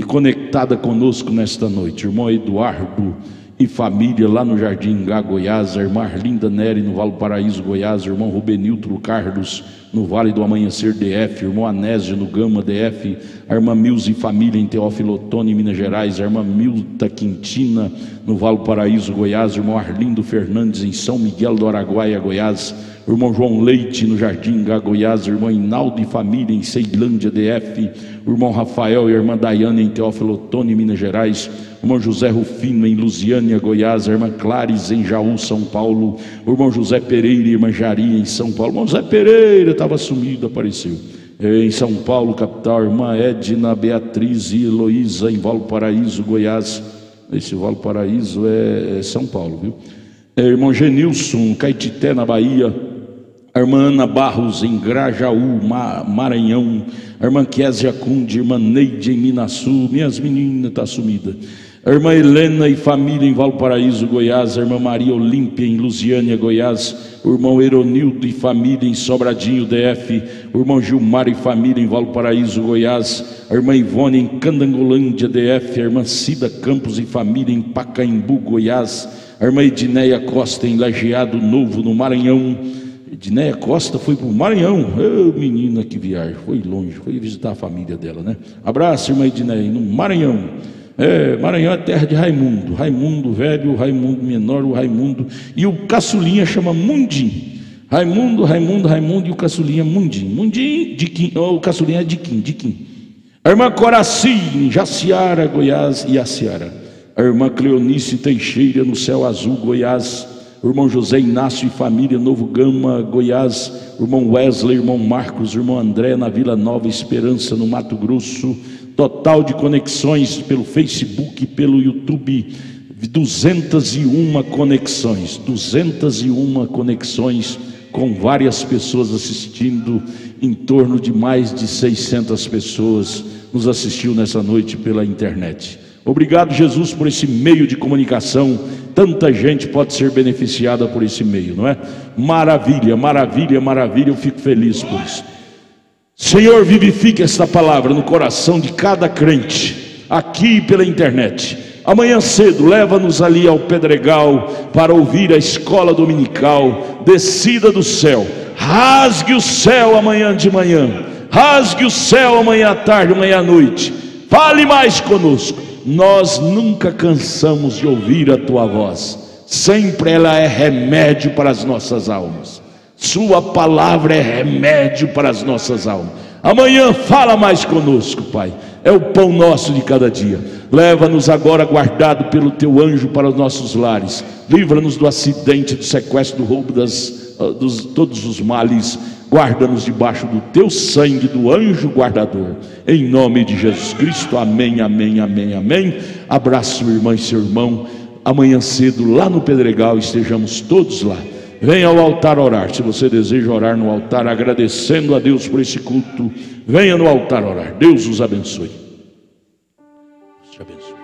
conectada conosco nesta noite, irmão Eduardo e família lá no Jardim Ingá, Goiás, a irmã Arlinda Neri no Vale do Paraíso, Goiás, irmão Rubenilton Carlos no Vale do Amanhecer, DF, irmão Anésio no Gama, DF, a irmã Milza e família em Teófilo Otoni, Minas Gerais, a irmã Milta Quintina no Vale do Paraíso, Goiás, irmão Arlindo Fernandes em São Miguel do Araguaia, Goiás, o irmão João Leite no Jardim Ingá, Goiás, o irmão Inaldo e família em Ceilândia, DF, o irmão Rafael e a irmã Daiane em Teófilo Otoni, Minas Gerais, o irmão José Rufino em Lusiânia, Goiás, a irmã Clares em Jaú, São Paulo, o irmão José Pereira e a irmã Jari em São Paulo. O irmão José Pereira estava sumido, apareceu em São Paulo, capital, a irmã Edna Beatriz e Heloísa em Valparaíso, Goiás. Esse Valparaíso é São Paulo, viu? Irmão Genilson, Caetité, na Bahia, a irmã Ana Barros em Grajaú, Maranhão, a irmã Késia Cunde, a irmã Neide em Minaçu, minhas meninas, está sumida. A irmã Helena e família em Valparaíso, Goiás, a irmã Maria Olímpia em Lusiânia, Goiás, o irmão Eronildo e família em Sobradinho, DF, o irmão Gilmar e família em Valparaíso, Goiás, a irmã Ivone em Candangolândia, DF, a irmã Cida Campos e família em Pacaembu, Goiás, a irmã Edneia Costa em Lajeado Novo, no Maranhão. Edneia Costa foi para o Maranhão. Menina, que viagem, foi longe, foi visitar a família dela, né? Abraço, irmã Edneia, no Maranhão. Maranhão é terra de Raimundo, Raimundo velho, o Raimundo menor, o Raimundo, e o caçulinha chama Mundim. Raimundo e o caçulinha Mundim. Mundim, o caçulinha é Diquim. A irmã Coraci, Jaciara, Goiás, e Jaciara. A irmã Cleonice Teixeira, no Céu Azul, Goiás. O irmão José Inácio e família, Novo Gama, Goiás. O irmão Wesley, irmão Marcos, o irmão André, na Vila Nova Esperança, no Mato Grosso. Total de conexões pelo Facebook e pelo YouTube, 201 conexões, 201 conexões, com várias pessoas assistindo, em torno de mais de 600 pessoas nos assistiu nessa noite pela internet. Obrigado, Jesus, por esse meio de comunicação. Tanta gente pode ser beneficiada por esse meio, não é? Maravilha, maravilha, maravilha, eu fico feliz por isso. Senhor, vivifique esta palavra no coração de cada crente, aqui pela internet. Amanhã cedo, leva-nos ali ao Pedregal para ouvir a escola dominical, descida do céu. Rasgue o céu amanhã de manhã, rasgue o céu amanhã à tarde, amanhã à noite. Fale mais conosco. Nós nunca cansamos de ouvir a tua voz, sempre ela é remédio para as nossas almas. Sua palavra é remédio para as nossas almas. Amanhã fala mais conosco, Pai. É o pão nosso de cada dia. Leva-nos agora guardado pelo teu anjo para os nossos lares. Livra-nos do acidente, do sequestro, do roubo, todos os males. guarda-nos debaixo do teu sangue, do anjo guardador, em nome de Jesus Cristo, amém, amém, amém, amém. Abraço, sua irmã e seu irmão. Amanhã cedo, lá no Pedregal, estejamos todos lá. Venha ao altar orar. Se você deseja orar no altar, agradecendo a Deus por esse culto, venha no altar orar. Deus os abençoe. Deus te abençoe.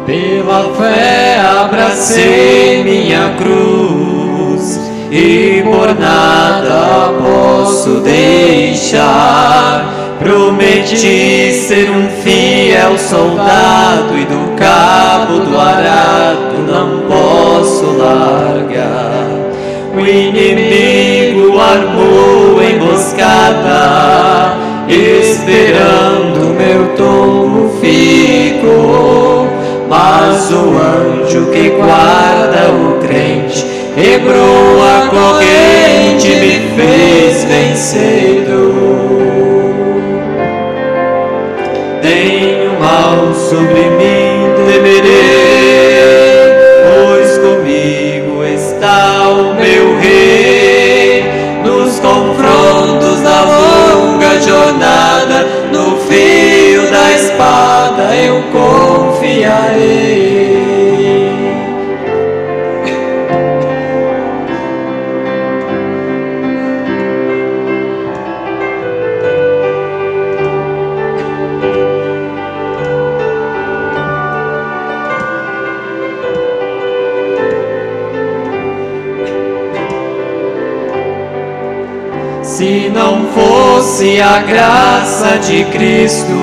Pela fé abracei minha cruz e por nada posso deixar. Prometi ser um fiel soldado e do cabo do arado não posso largar. O inimigo armou emboscada, esperando meu tombo ficou. Mas o anjo que guarda o crente quebrou a corrente, me fez vencedor. Nenhum mal sobre mim temerei, pois comigo está o meu rei. Nos confrontos da longa jornada, no fio da espada eu confiarei. Se não fosse a graça de Cristo,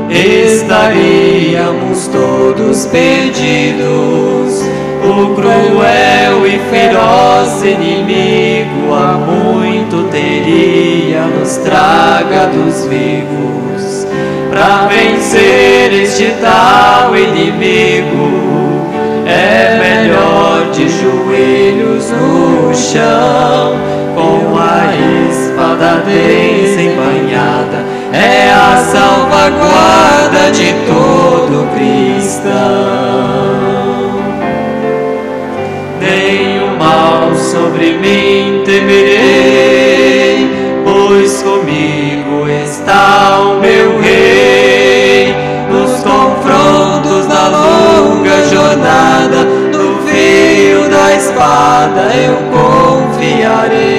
estaríamos todos perdidos. O cruel e feroz inimigo há muito teria nos tragados vivos. Para vencer este tal inimigo, é melhor de joelhos no chão, com a espada desembainhada. É a salvaguarda de todo cristão. Nenhum mal sobre mim temerei, pois comigo está o meu rei. Nos confrontos da longa jornada, no fio da espada eu confiarei.